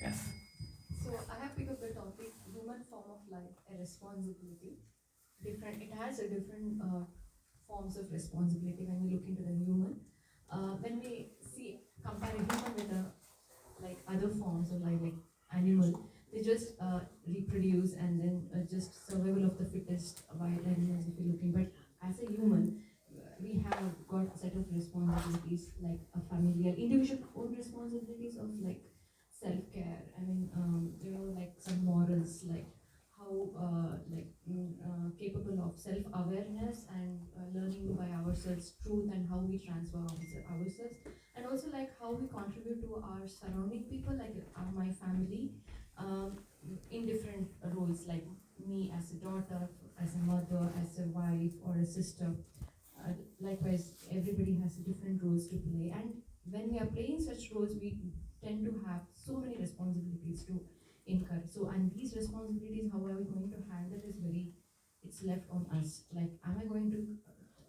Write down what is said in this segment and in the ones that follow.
Yes. So I have picked up the topic human form of life, a responsibility. Different. It has a different forms of responsibility when we look into the human. When we see compare a human with a like other forms of life, like animal, they just reproduce and then just survival of the fittest wild animals if you're looking. But as a human, we have got a set of responsibilities like a familial, individual own responsibilities of like self-care. I mean, like some morals, like how capable of self-awareness and learning by ourselves truth and how we transfer ourselves, and also like how we contribute to our surrounding people, like my family, um, in different roles, like me as a daughter, as a mother, as a wife or a sister. uh, Likewise, everybody has different roles to play, and when we are playing such roles, we tend to have so many responsibilities to incur. So, and these responsibilities, how are we going to handle, is very, it's left on us. Like, am I going to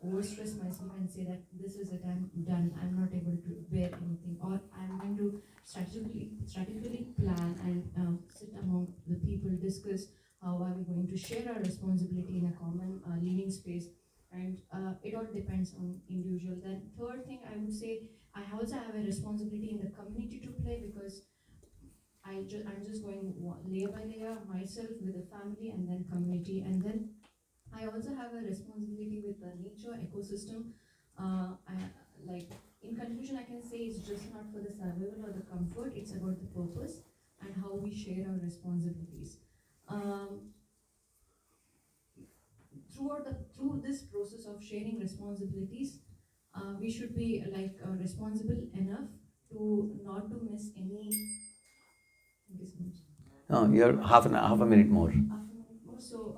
overstress myself and say that this is it, I'm done, I'm not able to bear anything, or I'm going to strategically plan and sit among the people, discuss how are we going to share our responsibility in a common living space, and it all depends on individual. Then third thing I would say, I also have a responsibility in the community to play, because I'm just going layer by layer, myself with the family and then community, and then I also have a responsibility with the nature ecosystem. Like, in conclusion, I can say it's just not for the survival or the comfort; it's about the purpose and how we share our responsibilities. Um, through this process of sharing responsibilities, we should be like responsible enough to not to miss any. Thank you so much. No, you're half a minute more. Half a minute more. So,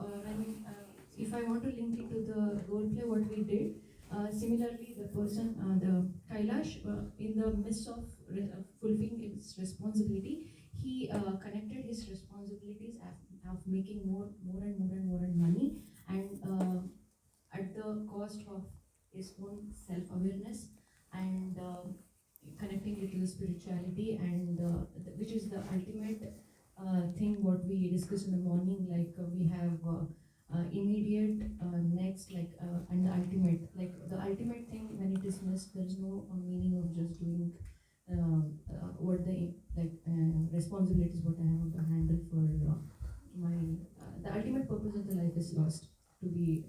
if I want to link it to the role play, what we did, similarly, the person, the Kailash, in the midst of fulfilling his responsibility, he connected his responsibilities of making more and money, and at the cost of his own self-awareness, and connecting it to the spirituality, and which is the ultimate thing what we discussed in the morning. Like we have immediate, next, like and the ultimate, like the ultimate thing, when it is missed, there is no meaning of just doing what the responsibilities what I have to handle for my the ultimate purpose of the life is lost, to be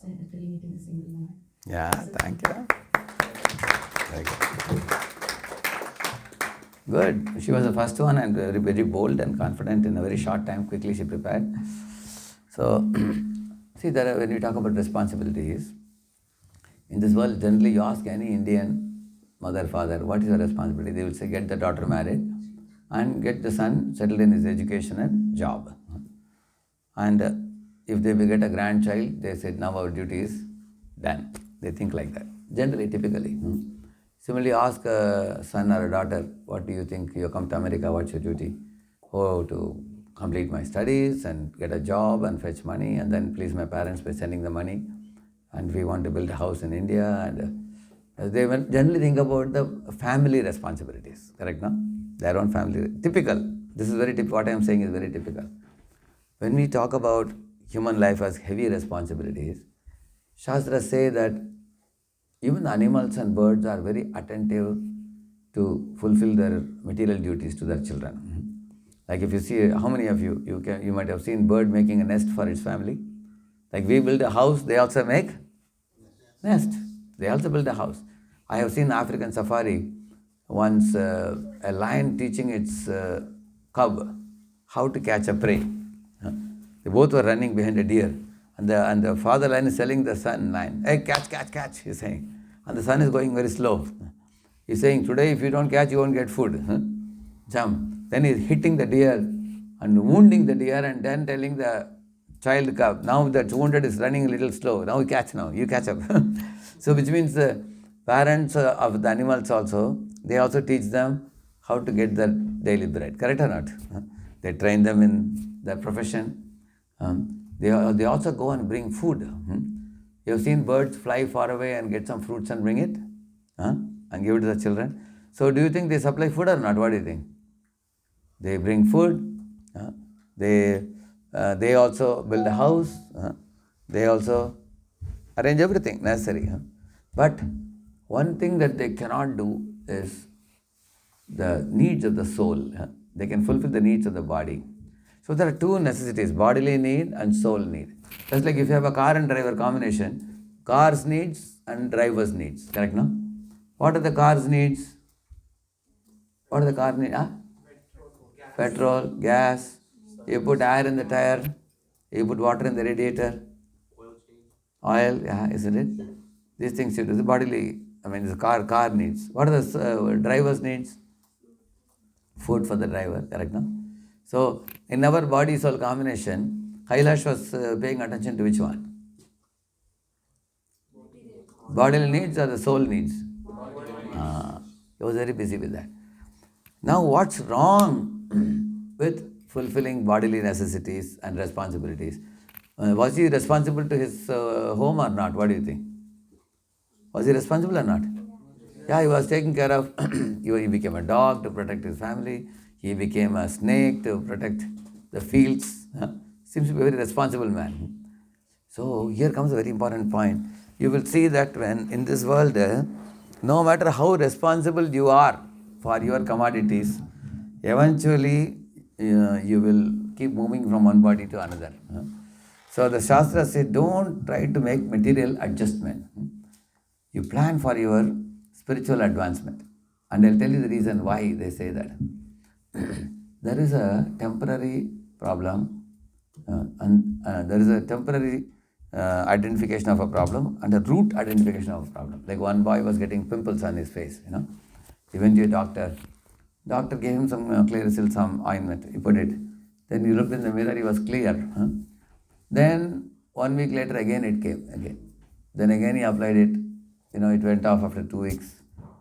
telling it in a single line. Yeah, thank you. Very good. Good. She was the first one and very, very bold and confident in a very short time. Quickly she prepared. So, see, when you talk about responsibilities, in this world, generally you ask any Indian mother, father, what is your responsibility? They will say, get the daughter married and get the son settled in his education and job. And if they will get a grandchild, they said, now our duty is done. They think like that. Generally, typically. Similarly, ask a son or a daughter, what do you think? You come to America, what's your duty? Oh, to complete my studies and get a job and fetch money and then please my parents by sending the money. And we want to build a house in India. And they will generally think about the family responsibilities, correct? No? Their own family. Typical. This is very typical. What I am saying is very typical. When we talk about human life as heavy responsibilities, Shastras say that even the animals and birds are very attentive to fulfill their material duties to their children. Like if you see, how many of you might have seen bird making a nest for its family. Like we build a house, they also make nest. They also build a house. I have seen African safari once a lion teaching its cub how to catch a prey. They both were running behind a deer. And the father lion is telling the son lion, hey, catch, catch, catch, he's saying. And the son is going very slow. He's saying, today if you don't catch, you won't get food. Jump. Then he's hitting the deer and wounding the deer and then telling the child cub, now that wounded is running a little slow. Now you catch now, you catch up. So which means the parents of the animals also, they also teach them how to get their daily bread. Correct or not? They train them in their profession. They also go and bring food. You have seen birds fly far away and get some fruits and bring it and give it to the children. So do you think they supply food or not? What do you think? they bring food, they also build a house, they also arrange everything necessary. But one thing that they cannot do is the needs of the soul. They can fulfill the needs of the body. So there are two necessities, bodily need and soul need. Just like if you have a car and driver combination, car's needs and driver's needs. Correct, no? What are the car's needs? What are the car needs? Petrol, gas. You put air in the tire. You put water in the radiator. Oil, yeah, isn't it? These things you do. The bodily, the car needs. What are the driver's needs? Food for the driver, correct, no? So, in our body soul combination, Kailash was paying attention to which one? Bodily needs or the soul needs? He was very busy with that. Now, what's wrong with fulfilling bodily necessities and responsibilities? Was he responsible to his home or not? What do you think? Was he responsible or not? Yeah, he was taking care of, he became a dog to protect his family. He became a snake to protect the fields. Seems to be a very responsible man. So here comes a very important point. You will see that when in this world, no matter how responsible you are for your commodities, eventually you will keep moving from one body to another. So the Shastra says, don't try to make material adjustment. You plan for your spiritual advancement. And I'll tell you the reason why they say that. There is a temporary problem and there is a temporary identification of a problem and a root identification of a problem. Like one boy was getting pimples on his face, He went to a doctor. Doctor gave him some Clearasil, some ointment. He put it. Then he looked in the mirror, he was clear. Then 1 week later again it came again. Then again he applied it. It went off after 2 weeks.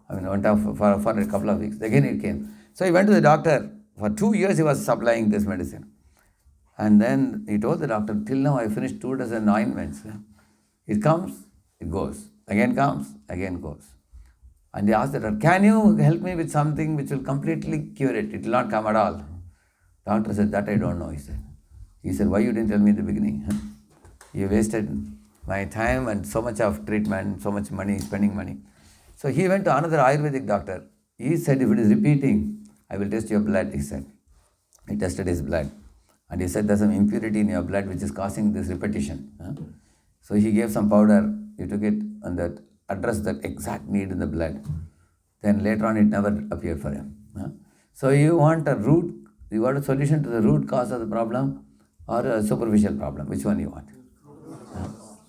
Went off for a couple of weeks. Again it came. So he went to the doctor. For 2 years he was supplying this medicine. And then he told the doctor, till now I finished 2 dozen ointments. It comes, it goes. Again comes, again goes. And he asked the doctor, can you help me with something which will completely cure it? It will not come at all. Doctor said, that I don't know, he said. He said, why you didn't tell me in the beginning? You wasted my time and so much of treatment, so much money, spending money. So he went to another Ayurvedic doctor. He said, if it is repeating, I will test your blood, he said. He tested his blood. And he said, there's some impurity in your blood which is causing this repetition. So he gave some powder. He took it and that addressed the exact need in the blood. Then later on, it never appeared for him. So you want a solution to the root cause of the problem or a superficial problem? Which one you want?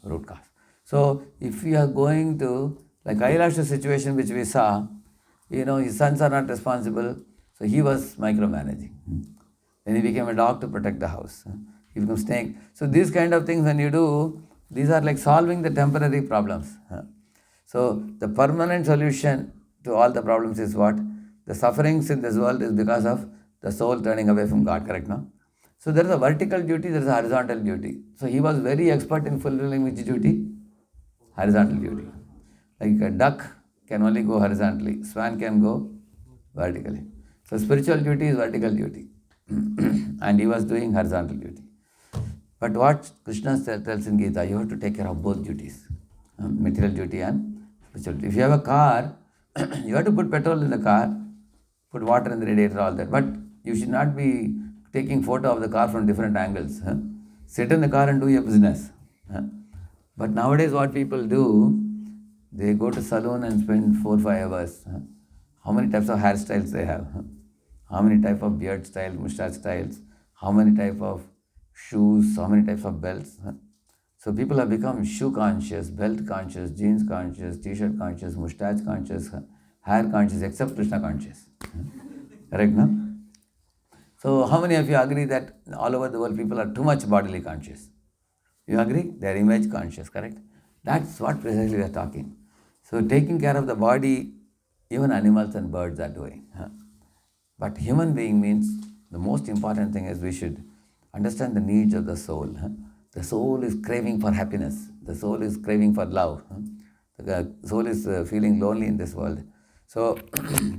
Root cause. So if you are going to, like Kailash's situation which we saw, his sons are not responsible, so he was micromanaging. Then he became a dog to protect the house. He became snake. So these kind of things when you do, these are like solving the temporary problems. So the permanent solution to all the problems is what? The sufferings in this world is because of the soul turning away from God, correct, no? So there is a vertical duty, there is a horizontal duty. So he was very expert in fulfilling which duty? Horizontal duty. Like a duck can only go horizontally, swan can go vertically. So spiritual duty is vertical duty. And he was doing horizontal duty. But what Krishna tells in Gita, you have to take care of both duties, material duty and spiritual duty. If you have a car, you have to put petrol in the car, put water in the radiator, all that. But you should not be taking photo of the car from different angles. Sit in the car and do your business. But nowadays what people do, they go to salon and spend 4-5 hours. How many types of hairstyles they have? How many type of beard style, mustache styles? How many type of shoes? How many types of belts? So people have become shoe conscious, belt conscious, jeans conscious, t-shirt conscious, mustache conscious, hair conscious, except Krishna conscious. Correct, no? So how many of you agree that all over the world people are too much bodily conscious? You agree? They are image conscious, correct? That's what precisely we are talking. So taking care of the body, even animals and birds are doing. But human being means the most important thing is we should understand the needs of the soul. The soul is craving for happiness. The soul is craving for love. The soul is feeling lonely in this world. So,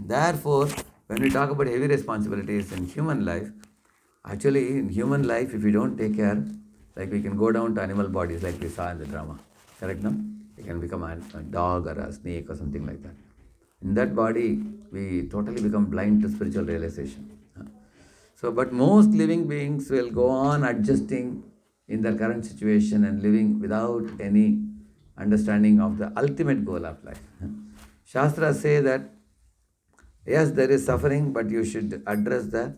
therefore, when we talk about heavy responsibilities in human life, actually in human life, if we don't take care, like we can go down to animal bodies like we saw in the drama. Correct, no? We can become a dog or a snake or something like that. In that body, we totally become blind to spiritual realization. So, but most living beings will go on adjusting in their current situation and living without any understanding of the ultimate goal of life. Shastras say that yes, there is suffering, but you should address the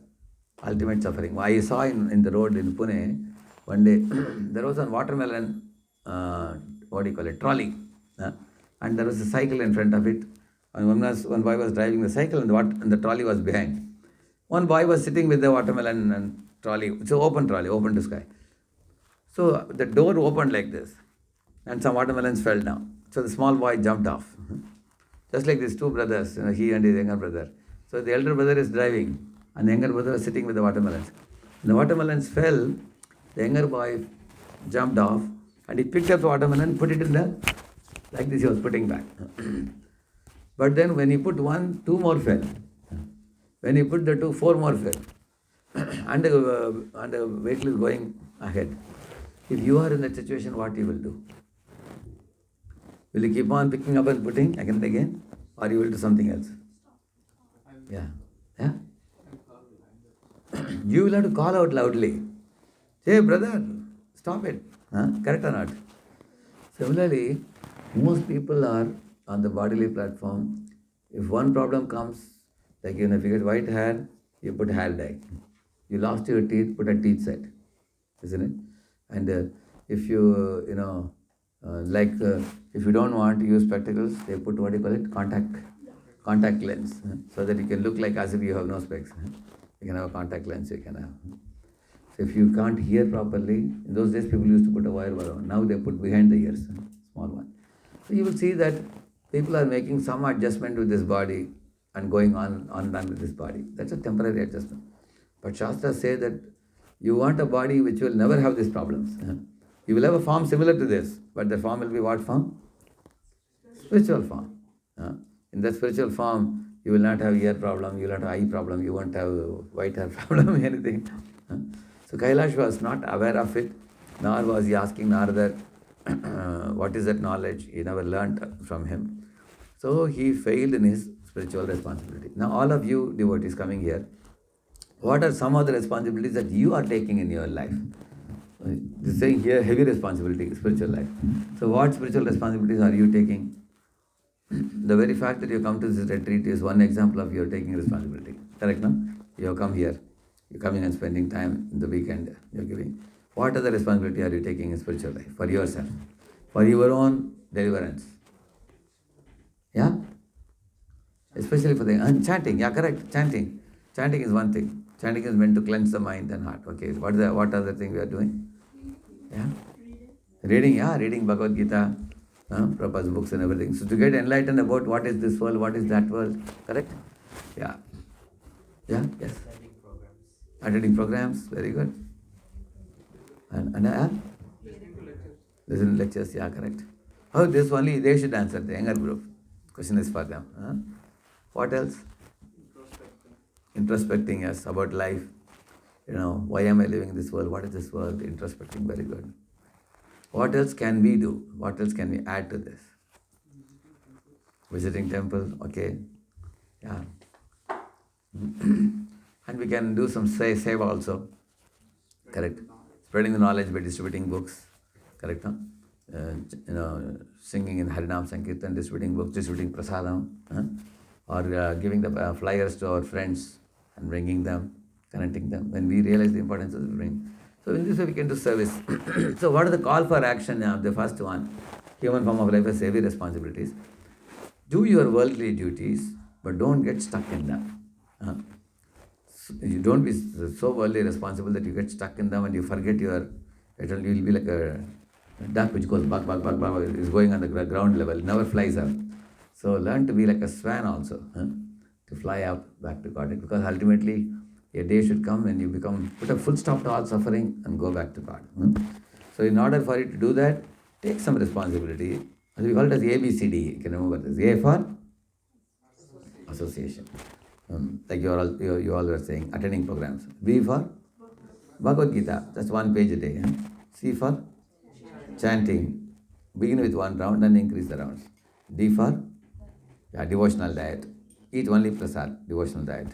ultimate suffering. I saw in the road in Pune one day there was a watermelon, what do you call it, trolley, and there was a cycle in front of it. And one boy was driving the cycle, and the trolley was behind. One boy was sitting with the watermelon and trolley. It's an open trolley, open to sky. So the door opened like this, and some watermelons fell down. So the small boy jumped off. Just like these two brothers, he and his younger brother. So the elder brother is driving, and the younger brother was sitting with the watermelons. When the watermelons fell, the younger boy jumped off, and he picked up the watermelon, put it in the, like this he was putting back. But then when he put one, two more fell. When he put the two, four more fell. And the vehicle is going ahead. If you are in that situation, what you will do? Will you keep on picking up and putting again and again? Or you will do something else? Yeah. Yeah? You will have to call out loudly. Say, brother, stop it. Correct or not? Similarly, most people are on the bodily platform. If one problem comes, like if you get white hair, you put hair dye. You lost your teeth, put a teeth set. Isn't it? And if you, if you don't want to use spectacles, they put what do you call it? Contact lens. So that you can look like as if you have no specs. You can have a contact lens, you can have. So if you can't hear properly, in those days people used to put a wire around. Now they put behind the ears, small one. So you will see that people are making some adjustment with this body and going on with this body. That's a temporary adjustment. But Shastras say that you want a body which will never have these problems. You will have a form similar to this, but the form will be what form? Spiritual form. In that spiritual form, you will not have ear problem, you will not have eye problem, you won't have white hair problem, anything. So Kailash was not aware of it, nor was he asking Narada what is that knowledge. He never learnt from him. So he failed in his spiritual responsibility. Now all of you devotees coming here, what are some of the responsibilities that you are taking in your life? This is saying here heavy responsibility, spiritual life. So what spiritual responsibilities are you taking? The very fact that you come to this retreat is one example of your taking responsibility. Correct, no? You have come here. You're coming and spending time in the weekend. You're giving. What other responsibility are you taking in spiritual life? For yourself. For your own deliverance. Yeah? Especially for the chanting. Yeah, correct. Chanting. Chanting is one thing. Chanting is meant to cleanse the mind and heart. Okay. What other thing we are doing? Yeah? Reading, yeah. Reading Bhagavad Gita. Prabhupada's books and everything. So to get enlightened about what is this world, what is that world. Correct? Yeah. Yeah? Yes. Attending programs. Very good. And listen to lectures. Yeah, correct. Oh, this only they should answer, the younger group. Question is for them. What else? Introspecting, yes, about life. Why am I living in this world? What is this world? Introspecting, very good. What else can we do? What else can we add to this? Visiting temple, okay. Yeah. And we can do some save also. Correct. Spreading the knowledge by distributing books. Correct, no? Singing in Harinam Sankirtan, distributing books, distributing prasadam. Or giving the flyers to our friends and bringing them, connecting them. When we realize the importance of the bring. So in this way we can do service. So what is the call for action now? The first one, human form of life has heavy responsibilities. Do your worldly duties, but don't get stuck in them. You don't be so worldly responsible that you get stuck in them and you forget you will be like a duck which goes bug, is going on the ground level, never flies up. So learn to be like a swan also, to fly up back to God. Because ultimately, a day should come when you put a full stop to all suffering and go back to God. So in order for you to do that, take some responsibility. As we call it as ABCD, you can remember this. A for association. like you all were saying, attending programs. B for Bhagavad Gita, just one page a day. C for chanting. Begin with one round and increase the rounds. D for devotional diet. Eat only prasad, devotional diet.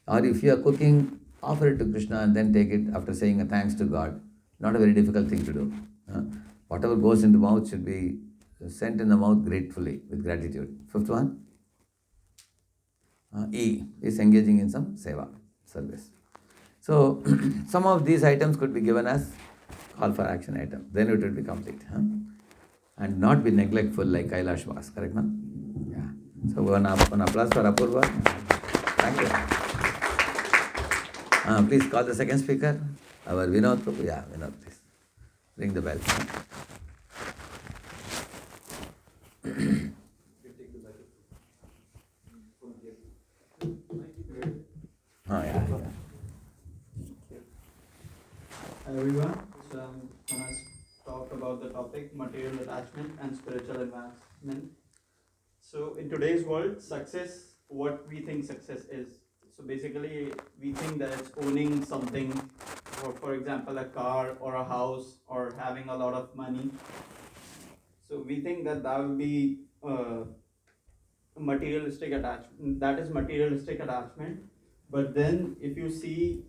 Or if you are cooking, offer it to Krishna and then take it after saying a thanks to God. Not a very difficult thing to do. Whatever goes in the mouth should be sent in the mouth gratefully, with gratitude. Fifth one, E is engaging in some seva, service. So, some of these items could be given as call for action item. Then it will be complete. And not be neglectful like Kailash was, correct, no? Yeah. So, one applause for Apurva. Thank you. Please call the second speaker. Our Vinod Prabhu. Yeah, Vinod, please. Ring the bell. Yeah. Hi everyone, so I'm gonna talk about the topic material attachment and spiritual advancement. So in today's world, success, what we think success is. So basically, we think that it's owning something, or for example, a car or a house or having a lot of money. So we think that that will be materialistic attachment. That is materialistic attachment. But then, if you see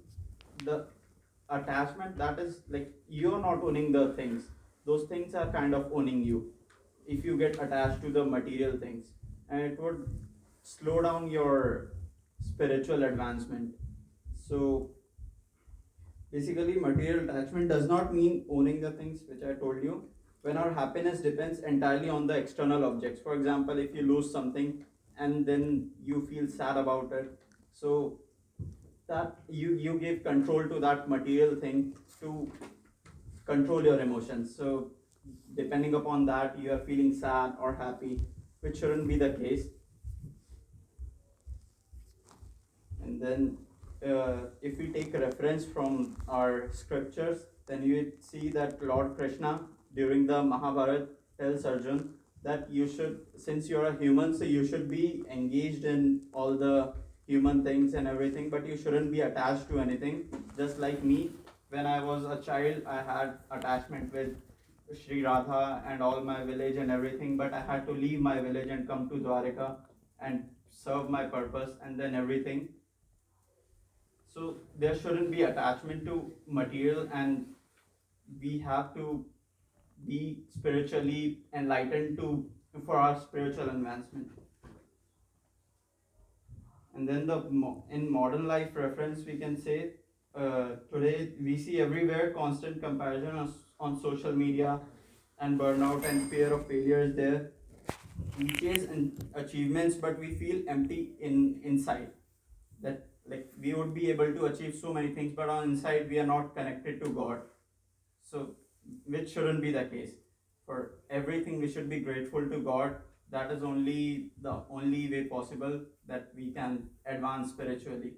the attachment, that is like you're not owning the things, those things are kind of owning you if you get attached to the material things, and it would slow down your spiritual advancement. So basically, material attachment does not mean owning the things which I told you. When our happiness depends entirely on the external objects, for example, if you lose something and then you feel sad about it, so that you give control to that material thing to control your emotions. So depending upon that, you are feeling sad or happy, which shouldn't be the case. And then if we take reference from our scriptures, then you see that Lord Krishna during the Mahabharata tells Arjun that you should, since you're a human, so you should be engaged in all the human things and everything, but you shouldn't be attached to anything. Just like me, when I was a child, I had attachment with Sri Radha and all my village and everything, but I had to leave my village and come to Dwarika and serve my purpose and then everything. So there shouldn't be attachment to material, and we have to be spiritually enlightened to for our spiritual advancement. And then in modern life reference, we can say today we see everywhere constant comparison on social media, and burnout and fear of failure is there. We chase achievements, but we feel empty inside. That like we would be able to achieve so many things, but on inside we are not connected to God. So which shouldn't be the case. For everything, we should be grateful to God. That is only the only way possible that we can advance spiritually.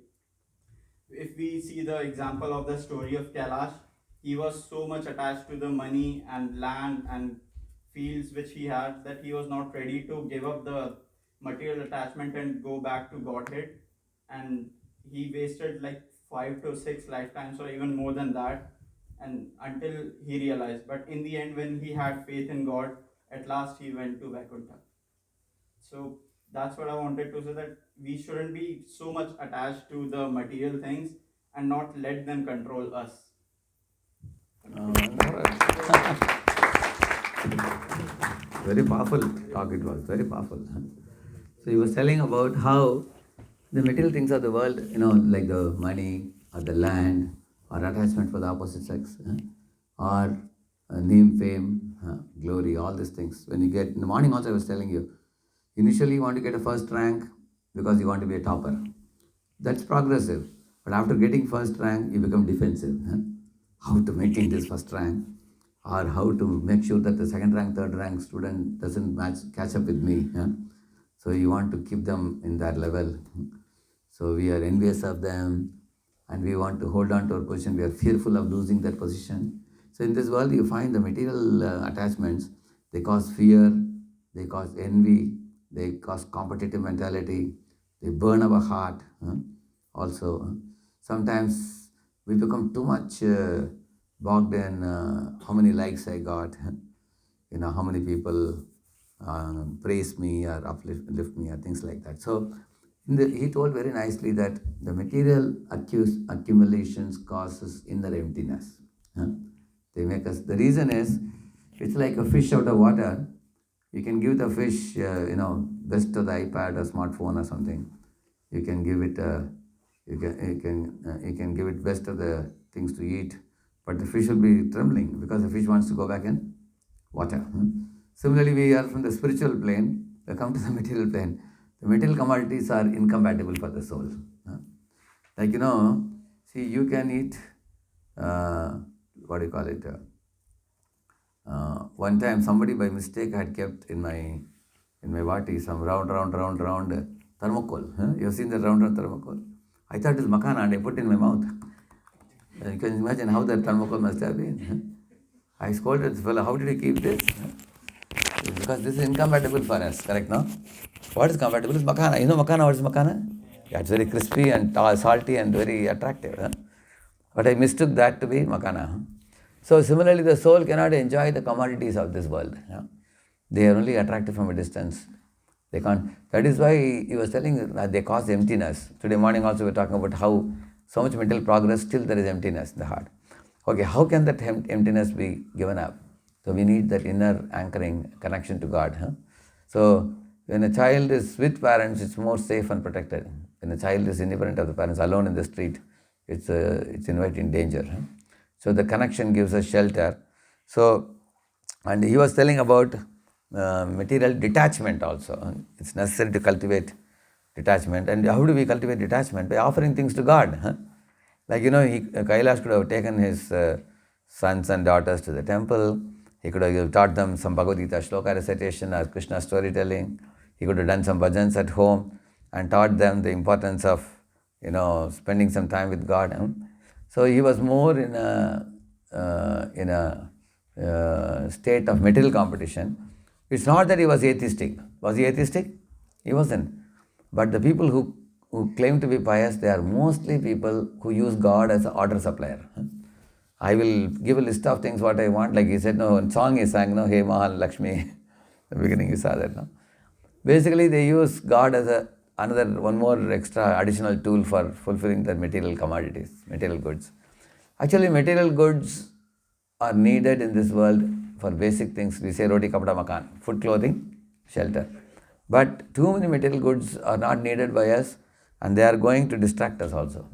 If we see the example of the story of Kailash, he was so much attached to the money and land and fields which he had that he was not ready to give up the material attachment and go back to Godhead. And he wasted like 5 to 6 lifetimes or even more than that, and until he realized. But in the end, when he had faith in God, at last he went to Vaikuntha. So that's what I wanted to say, that we shouldn't be so much attached to the material things and not let them control us. Very powerful talk it was, very powerful. So he was telling about how the material things of the world, like the money or the land or attachment for the opposite sex, or name, fame, glory, all these things. When you get, in the morning also I was telling you, initially you want to get a first rank because you want to be a topper. That's progressive. But after getting first rank, you become defensive. How to maintain this first rank, or how to make sure that the second rank, third rank student doesn't catch up with me. So you want to keep them in that level. So we are envious of them and we want to hold on to our position. We are fearful of losing that position. So in this world, you find the material attachments, they cause fear, they cause envy, they cause competitive mentality, they burn our heart. Also, sometimes we become too much bogged in how many likes I got, how many people praise me or uplift me or things like that. So he told very nicely that the material accumulations causes inner emptiness. huh? They make us. The reason is, it's like a fish out of water. You can give the fish, best of the iPad or smartphone or something. You can give it, you can give it best of the things to eat, but the fish will be trembling because the fish wants to go back in water. Similarly, we are from the spiritual plane. We come to the material plane. The material commodities are incompatible for the soul. Like, see, you can eat, what do you call it? One time somebody by mistake had kept in my vati some round thermocol. You have seen the round thermocol? I thought it was makana and I put it in my mouth. You can imagine how that thermocol must have been. I scolded the fellow, how did you keep this? Because this is incompatible for us, correct, no? What is compatible is makana. You know makana, what is makana? Yeah, it's very crispy and salty and very attractive. But I mistook that to be makana. So similarly, the soul cannot enjoy the commodities of this world. They are only attractive from a distance. They can't. That is why he was telling that they cause emptiness. Today morning also we were talking about how so much mental progress, still there is emptiness in the heart. Okay, how can that emptiness be given up? So we need that inner anchoring connection to God. So when a child is with parents, it's more safe and protected. When a child is independent of the parents, alone in the street, it's inviting danger. So the connection gives us shelter. So, and he was telling about material detachment also. It's necessary to cultivate detachment. And how do we cultivate detachment? By offering things to God. Like, Kailash could have taken his sons and daughters to the temple. He could have taught them some Bhagavad Gita shloka recitation or Krishna storytelling. He could have done some bhajans at home and taught them the importance of, spending some time with God. So he was more in a state of material competition. It's not that he was atheistic. Was he atheistic? He wasn't. But the people who claim to be pious, they are mostly people who use God as an order supplier. I will give a list of things what I want. Like he said, no, song he sang, no, Hey Mahal Lakshmi. The beginning you saw that, no? Basically, they use God as one more extra additional tool for fulfilling their material commodities, material goods. Actually, material goods are needed in this world for basic things. We say roti, kapda, makan, food, clothing, shelter. But too many material goods are not needed by us, and they are going to distract us also.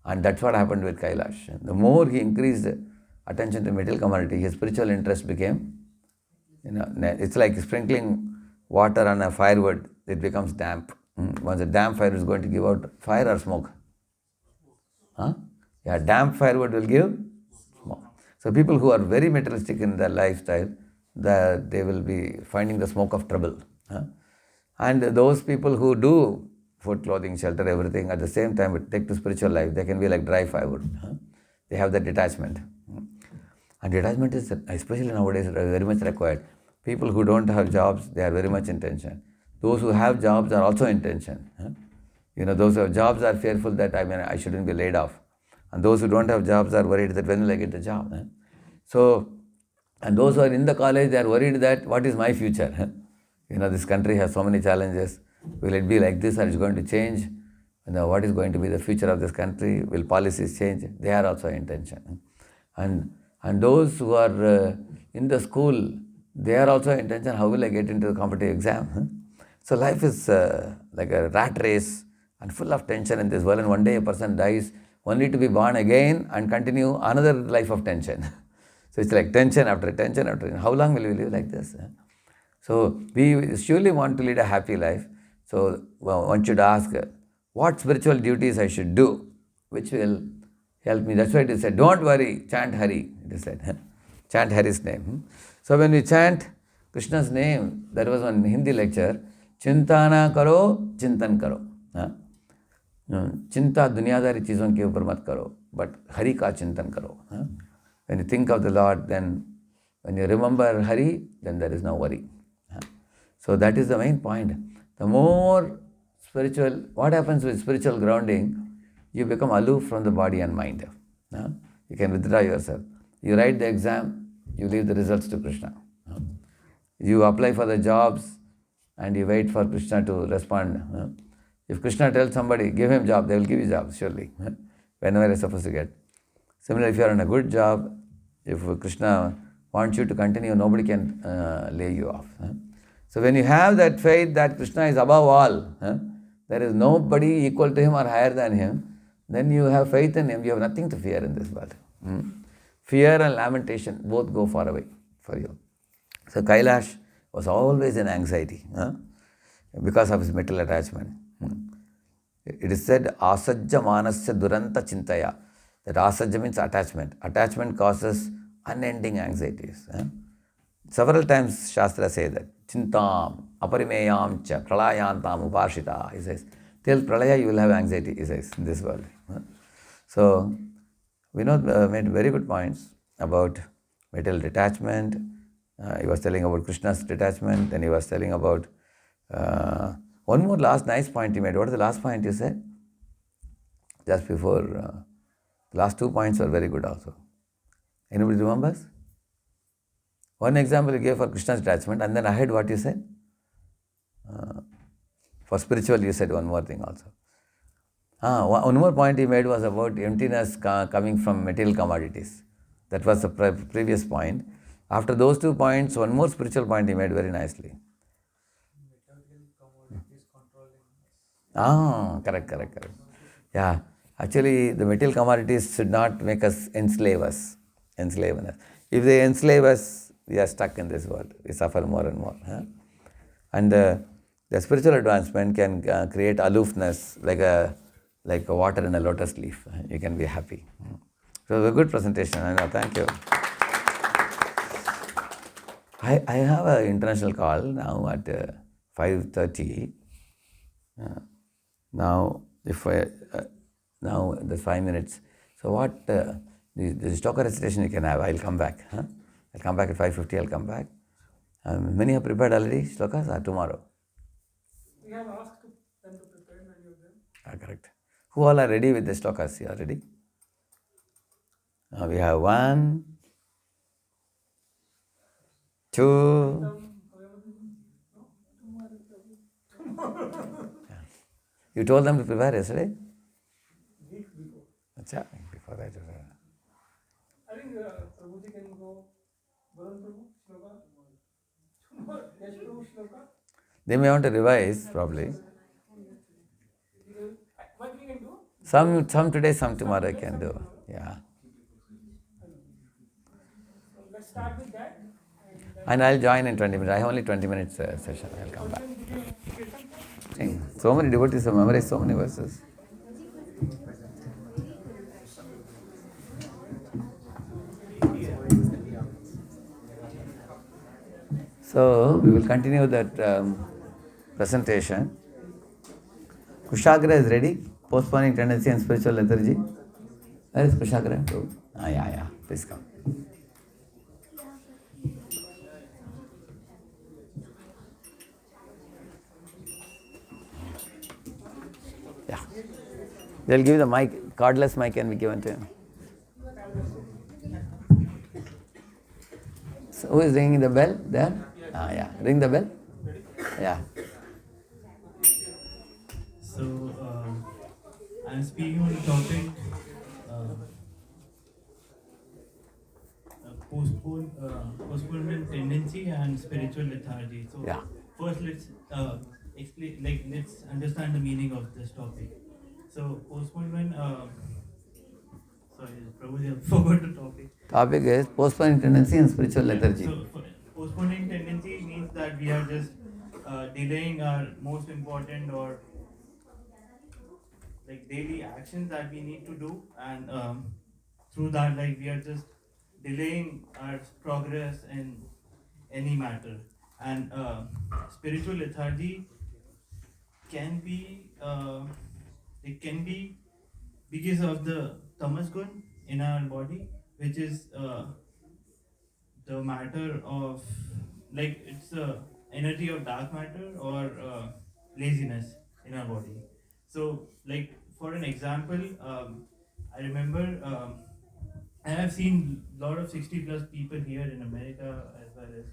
And that's what happened with Kailash. The more he increased attention to material commodity, his spiritual interest became, it's like sprinkling water on a firewood, it becomes damp. Once a damp fire is going to give out fire or smoke? Yeah, damp firewood will give smoke. So people who are very materialistic in their lifestyle, they will be finding the smoke of trouble. And those people who do food, clothing, shelter, everything, at the same time take to spiritual life, they can be like dry firewood. They have that detachment. And detachment is, especially nowadays, very much required. People who don't have jobs, they are very much in tension. Those who have jobs are also in tension. Those who have jobs are fearful that I shouldn't be laid off. And those who don't have jobs are worried that when will I get the job? So, and those who are in the college, they are worried that what is my future? This country has so many challenges. Will it be like this or is it going to change? What is going to be the future of this country? Will policies change? They are also in tension. And those who are in the school, they are also in tension. How will I get into the competitive exam? So life is like a rat race and full of tension in this world. And one day a person dies only to be born again and continue another life of tension. So it's like tension after tension after tension. How long will we live like this? So we surely want to lead a happy life. So one should ask, what spiritual duties I should do, which will help me. That's why it is said, don't worry, chant Hari. It is said, chant Hari's name. So when we chant Krishna's name, that was one Hindi lecture, Chintana karo, chintan karo. Chinta दुनियादारी चीज़ों के ऊपर मत करो, but Hari का चिंतन करो. When you think of the Lord, then when you remember Hari, then there is no worry. So that is the main point. The more what happens with spiritual grounding? You become aloof from the body and mind. You can withdraw yourself. You write the exam, you leave the results to Krishna. You apply for the jobs and you wait for Krishna to respond. If Krishna tells somebody, give him job, they will give you job, surely, whenever you're supposed to get. Similarly, if you're on a good job, if Krishna wants you to continue, nobody can lay you off. So when you have that faith that Krishna is above all, there is nobody equal to him or higher than him, then you have faith in him, you have nothing to fear in this world. Fear and lamentation both go far away for you. So Kailash was always in anxiety because of his metal attachment. It is said, asajja manasya duranta chintaya. That asajja means attachment. Attachment causes unending anxieties. Several times Shastra says that. Chintam, aparimeyam cha, pralayantam upashita. He says, till pralaya you will have anxiety, he says, in this world. So, Vinod made very good points about metal detachment. He was telling about Krishna's detachment, then he was telling about one more last nice point he made. What is the last point you said? Just before, the last 2 points were very good also. Anybody remembers? One example you gave for Krishna's detachment, and then ahead what you said? For spiritual you said one more thing also. One more point he made was about emptiness coming from material commodities. That was the previous point. After those 2 points, one more spiritual point he made very nicely. Correct. Yeah, actually the material commodities should not make us enslave us. If they enslave us, we are stuck in this world. We suffer more and more. And the spiritual advancement can create aloofness like a water in a lotus leaf. You can be happy. So it was a good presentation. I know. Thank you. I have an international call now at 5:30. Now, now the 5 minutes. So what the stoka recitation you can have. I'll come back. I'll come back at 5:50. I'll come back. Many have prepared already slokas or tomorrow. We have asked them to prepare many of them. Correct. Who all are ready with the slokas? You are ready? We have 1, 2. You told them to prepare yesterday? Week before. Achha, before that. I think Prabhuji can go. Varun Prabhu, Shloka. Yash Prabhu, Shloka. They may want to revise probably. What we can do? Some today, some tomorrow I can do. Yeah. So let's start with that. And I'll join in 20 minutes. I have only 20 minutes session. I'll come back. So many devotees have memorized so many verses. So we will continue that presentation. Kushagra is ready. Postponing tendency and spiritual lethargy. Where is Kushagra? Yeah. Please come. Yeah. They'll give you the mic. Cordless mic can be given to him. So who is ringing the bell there? Yeah. Ring the bell. Yeah. So, I'm speaking on the topic postponement tendency and spiritual lethargy. So, Yeah. first let's explain, let's understand the meaning of this topic. So, postponement, sorry, Prabhuji, I forgot the topic. Topic is postponing tendency and spiritual lethargy. So, postponing tendency means that we are just delaying our most important or like daily actions that we need to do, and through that, like, we are just delaying our progress in any matter. And spiritual lethargy can be it can be because of the tamas gun in our body, which is the matter of, like, it's the energy of dark matter or laziness in our body. So, like for an example, I remember, and I've seen a lot of 60 plus people here in America as well as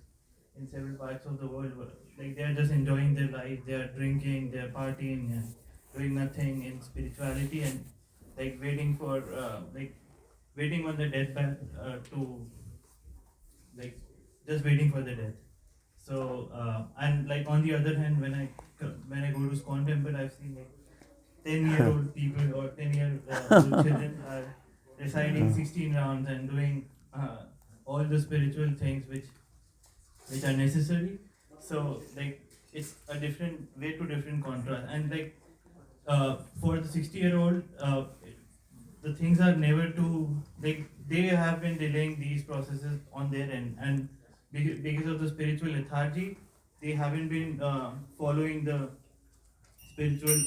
in several parts of the world. Like they're just enjoying their life, they're drinking, they're partying, and doing nothing in spirituality, and like waiting for waiting on the deathbed to like just waiting for the death. So and like on the other hand, when I go to Scone Temple, I've seen like 10-year-old people or 10-year-old children are reciting 16 rounds and doing all the spiritual things which are necessary. So like it's a different way to different contrast, and like for the 60-year-old, the things are never too like they have been delaying these processes on their end, and because of the spiritual lethargy, they haven't been following the spiritual,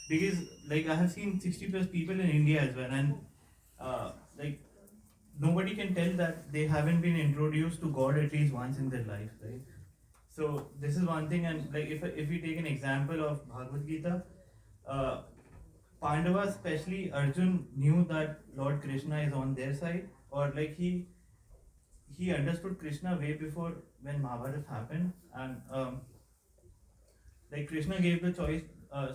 because like I have seen 60 plus people in India as well, and like nobody can tell that they haven't been introduced to God at least once in their life, right? So this is one thing, and like if we take an example of Bhagavad Gita, Pandavas, especially Arjun, knew that Lord Krishna is on their side, or like he understood Krishna way before when Mahabharata happened, and like Krishna gave the choice,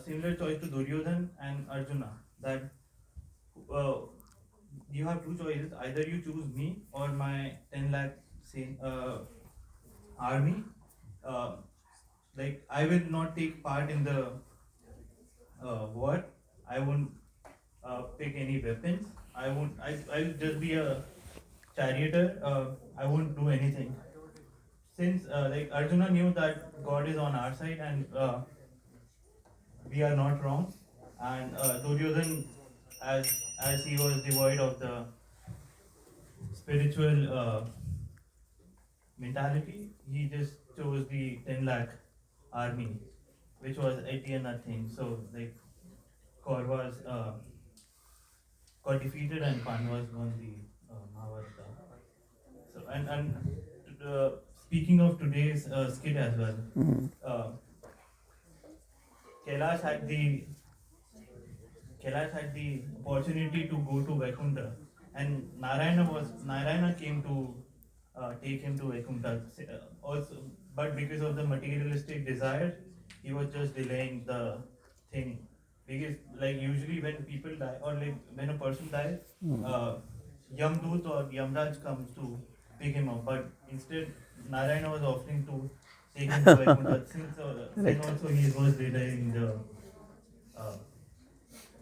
similar choice to Duryodhan and Arjuna, that uh, you have two choices: either you choose me or my 10 lakh army. Uh, like I will not take part in the war. I won't pick any weapons. I'll just be a charioteer. I won't do anything. Since like Arjuna knew that God is on our side and we are not wrong, and Duryodhan, as he was devoid of the spiritual mentality, he just chose the 10 lakh army, which was at the end nothing. So like Kauravas got defeated and Pandavas won the Mahabharata. So and speaking of today's skit as well, uh, Kailash had the opportunity to go to Vaikuntha, and Narayana came to take him to Vaikuntha. Also, but because of the materialistic desire, he was just delaying the thing. Because like usually when people die or like when a person dies, Yamdut or Yamraj comes to pick him up, but instead Narayana was offering to take him to Vaikuntha, since also he was delaying the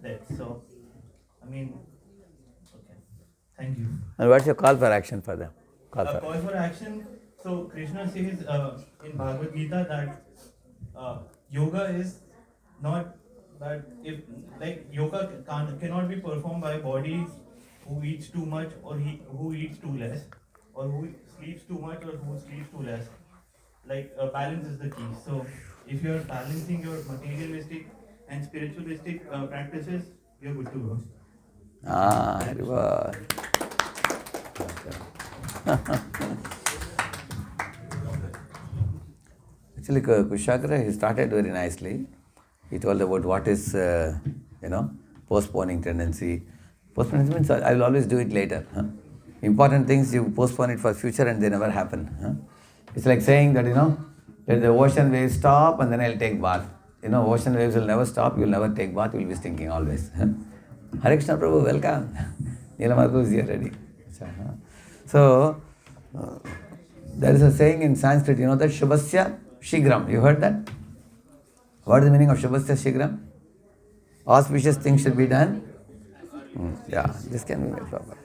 death. So I mean, okay, thank you. And what's your call for action for them? Call for Action. So Krishna says in Bhagavad Gita that yoga is not that if like yoga cannot be performed by bodies who eats too much or who eats too less, or who sleeps too much or who sleeps too less. Like balance is the key. So if you are balancing your materialistic and spiritualistic practices, you're good to go. Very well. Actually, Kushagra, he started very nicely. He told about what is, postponing tendency. Postponing means I will always do it later. Huh? Important things you postpone it for future and they never happen. Huh? It's like saying that, let the ocean waves stop and then I'll take bath. Ocean waves will never stop, you will never take bath, you will be stinking always. Huh? Hare Krishna Prabhu, welcome. Neelamadhu is here ready. So, there is a saying in Sanskrit, that Shubhasya Shigram. You heard that? What is the meaning of Shubhasya Shigram? Auspicious things should be done. Yeah, this can be made proper.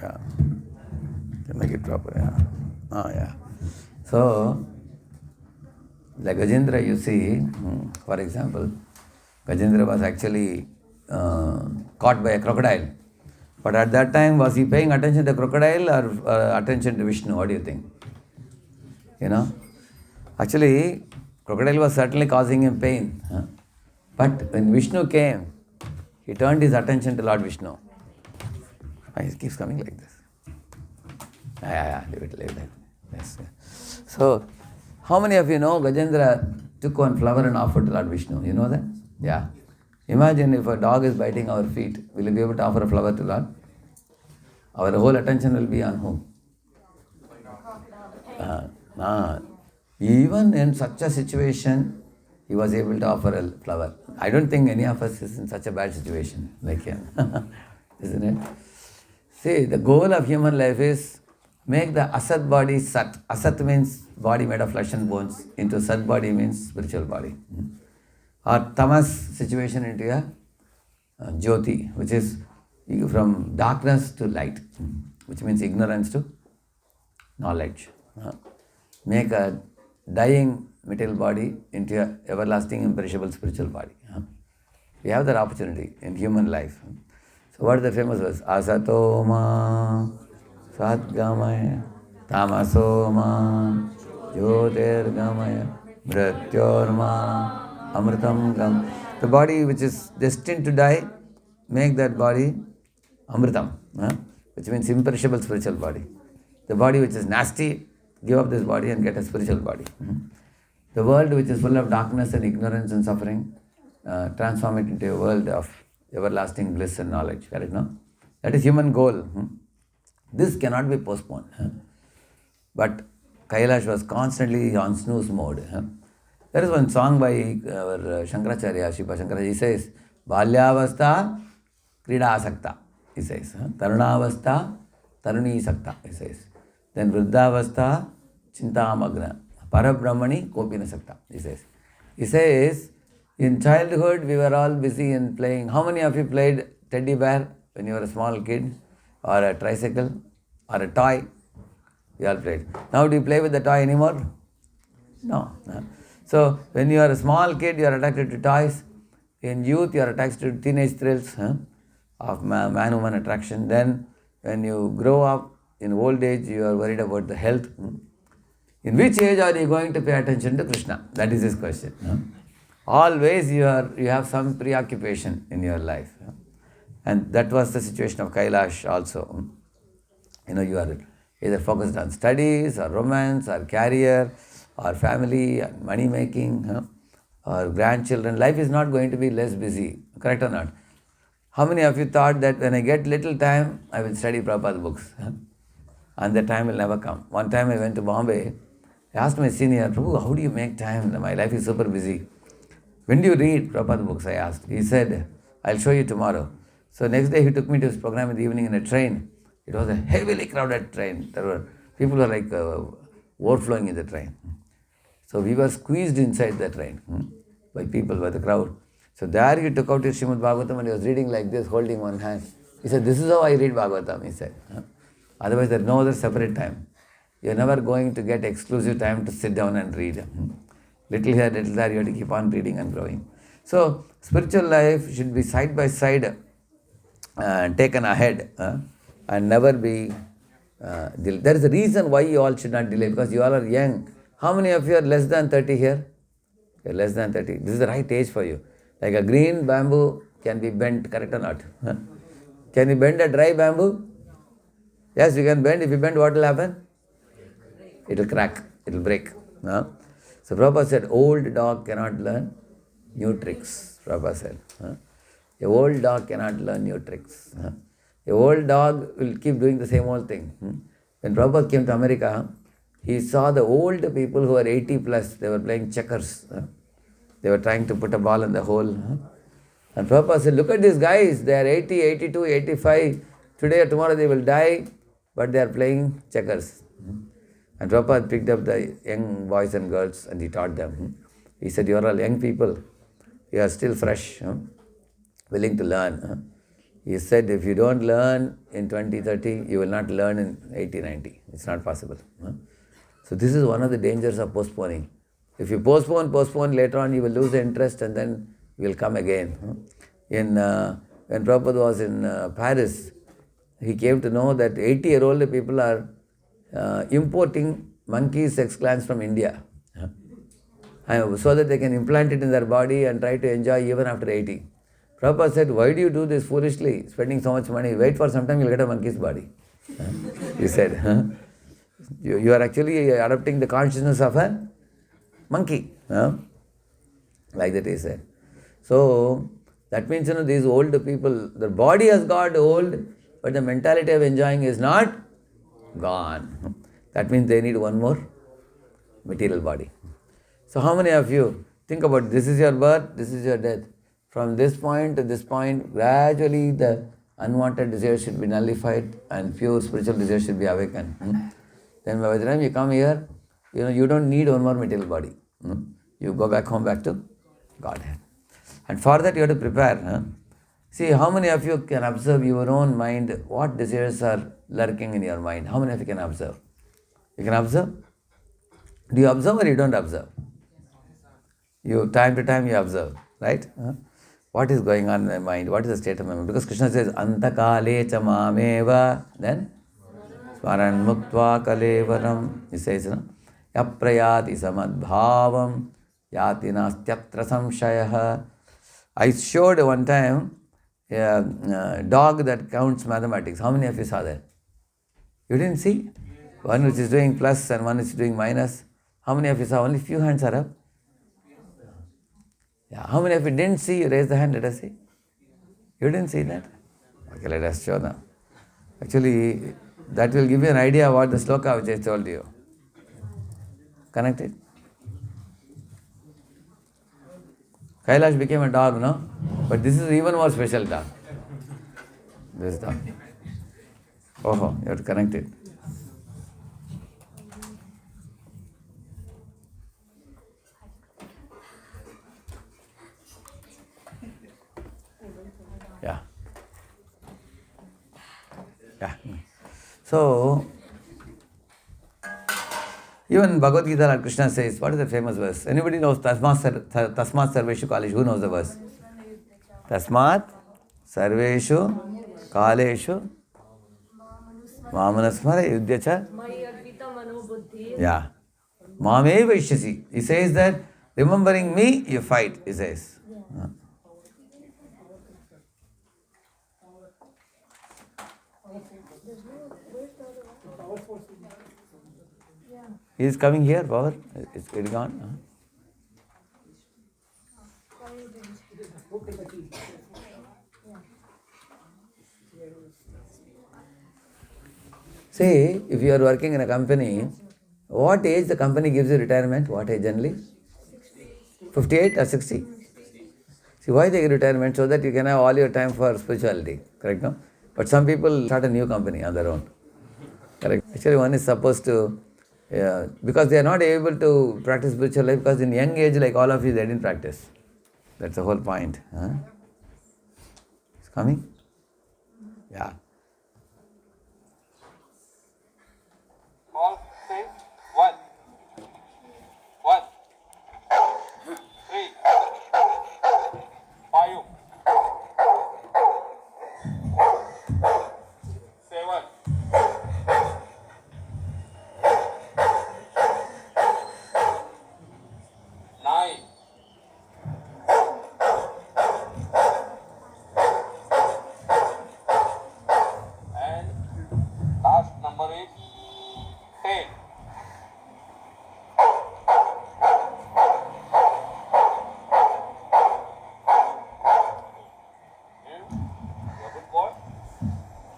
Yeah, can make it proper. Yeah. Yeah. So, like Gajendra, you see, for example, Gajendra was actually caught by a crocodile. But at that time, was he paying attention to the crocodile or attention to Vishnu? What do you think? Actually, crocodile was certainly causing him pain. But when Vishnu came, he turned his attention to Lord Vishnu. He keeps coming like this. Leave it. Yes. So, How many of you know Gajendra took one flower and offered to Lord Vishnu? You know that? Yeah. Imagine if a dog is biting our feet, will you be able to offer a flower to Lord? Our whole attention will be on whom? Even in such a situation, he was able to offer a flower. I don't think any of us is in such a bad situation like him. Isn't it? See, the goal of human life is make the asat body sat. Asat means body made of flesh and bones. Into sat body means spiritual body. Or tamas situation into a jyoti, which is from darkness to light, which means ignorance to knowledge. Make a dying material body into a everlasting imperishable spiritual body. We have that opportunity in human life. So what is the famous verse? Asato ma satgamaya tamaso ma jyotirgamaya mrityorma amritam gam. The body which is destined to die, make that body amritam, which means imperishable spiritual body. The body which is nasty, give up this body and get a spiritual body. The world which is full of darkness and ignorance and suffering, transform it into a world of everlasting bliss and knowledge. Correct, no? That is human goal. This cannot be postponed. But Kailash was constantly on snooze mode. There is one song by our Shankaracharya, Shiva Shankaracharya. He says, Balyavastha Krida Asakta. He says, Tarunavastha Taruni Sakta. He says. Then Vruddhavastha Chintamagna. Parabrahmani Kopina Sakta. He says. He says, in childhood we were all busy in playing. How many of you played teddy bear when you were a small kid? Or a tricycle? Or a toy? We all played. Now do you play with the toy anymore? No. So when you are a small kid, you are attracted to toys. In youth, you are attracted to teenage thrills of man-woman attraction. Then when you grow up, in old age, you are worried about the health. In which age are you going to pay attention to Krishna? That is his question. Always you have some preoccupation in your life. And that was the situation of Kailash also. You are either focused on studies or romance or career or family or money making or grandchildren. Life is not going to be less busy. Correct or not? How many of you thought that when I get little time, I will study Prabhupada books? And the time will never come. One time I went to Bombay. I asked my senior, Prabhu, how do you make time? My life is super busy. When do you read Prabhupada books? I asked. He said, I'll show you tomorrow. So next day he took me to his program in the evening in a train. It was a heavily crowded train. There were people were like overflowing in the train. So we were squeezed inside the train by people, by the crowd. So there he took out his Srimad Bhagavatam and he was reading like this, holding one hand. He said, this is how I read Bhagavatam, he said. Otherwise there is no other separate time. You are never going to get exclusive time to sit down and read. Little here, little there, you have to keep on reading and growing. So spiritual life should be side by side taken ahead and never be delayed. There is a reason why you all should not delay, because you all are young. How many of you are less than 30 here? You're less than 30. This is the right age for you. Like a green bamboo can be bent, correct or not? Can you bend a dry bamboo? Yes, you can bend. If you bend, what will happen? It will crack. It will break. So Prabhupada said, old dog cannot learn new tricks. Prabhupada said. A old dog cannot learn new tricks. A old dog will keep doing the same old thing. When Prabhupada came to America, he saw the old people who were 80 plus, they were playing checkers. They were trying to put a ball in the hole. And Prabhupada said, look at these guys, they are 80, 82, 85. Today or tomorrow they will die, but they are playing checkers. And Prabhupada picked up the young boys and girls and he taught them. He said, you are all young people. You are still fresh, willing to learn. He said, if you don't learn in 2030, you will not learn in 80, 90. It's not possible. So this is one of the dangers of postponing. If you postpone, later on you will lose the interest and then you will come again. When Prabhupada was in Paris, he came to know that 80-year-old people are importing monkey sex glands from India so that they can implant it in their body and try to enjoy even after 80. Prabhupada said, why do you do this foolishly, spending so much money? Wait for some time, you'll get a monkey's body. He said, you are actually adopting the consciousness of a monkey. Like that he said. So, that means, these old people, their body has got old, but the mentality of enjoying is not gone. That means they need one more material body. So how many of you think about this is your birth, this is your death. From this point to this point, gradually the unwanted desire should be nullified and pure spiritual desire should be awakened. Then by the time you come here, you don't need one more material body. You go back home, back to Godhead. And for that you have to prepare. See, how many of you can observe your own mind, what desires are lurking in your mind? How many of you can observe? You can observe? Do you observe or you don't observe? You, time to time you observe, right? What is going on in my mind? What is the state of my mind? Because Krishna says, Antakale cha mameva, then Smaran muktva kalevaram. He says, Yaprayati samadbhavam yati nastyatra samshayah. I showed one time a dog that counts mathematics. How many of you saw that? You didn't see? One which is doing plus and one which is doing minus. How many of you saw? Only few hands are up. Yeah. How many of you didn't see? Raise the hand, let us see. You didn't see that? Okay, let us show now. Actually, that will give you an idea what the sloka which I told you. Connected? Kailash became a dog, no? But this is even more special dog. This dog. Oh, you have to connect it. Yeah. Yeah. So, even Bhagavad Gita, Lord Krishna says, what is the famous verse? Anybody knows Tasmat Sarveshu Kaleshu? Who knows the verse? Tasmat Sarveshu Kaleshu Mamanasmara Yudhyacha. Yeah. Mame Vaishyasi. He says that remembering me, you fight, he says. He is coming here, power. It's gone. See, if you are working in a company, what age the company gives you retirement? What age generally? 58 or 60? See, why they give retirement? So that you can have all your time for spirituality. Correct, no? But some people start a new company on their own. Correct. Actually, one is supposed to, because they are not able to practice spiritual life, because in young age, like all of you, they didn't practice. That's the whole point. It's coming? Yeah. All say one. 1, 3, 5, 7, 9, and last number is 10. You're a good boy.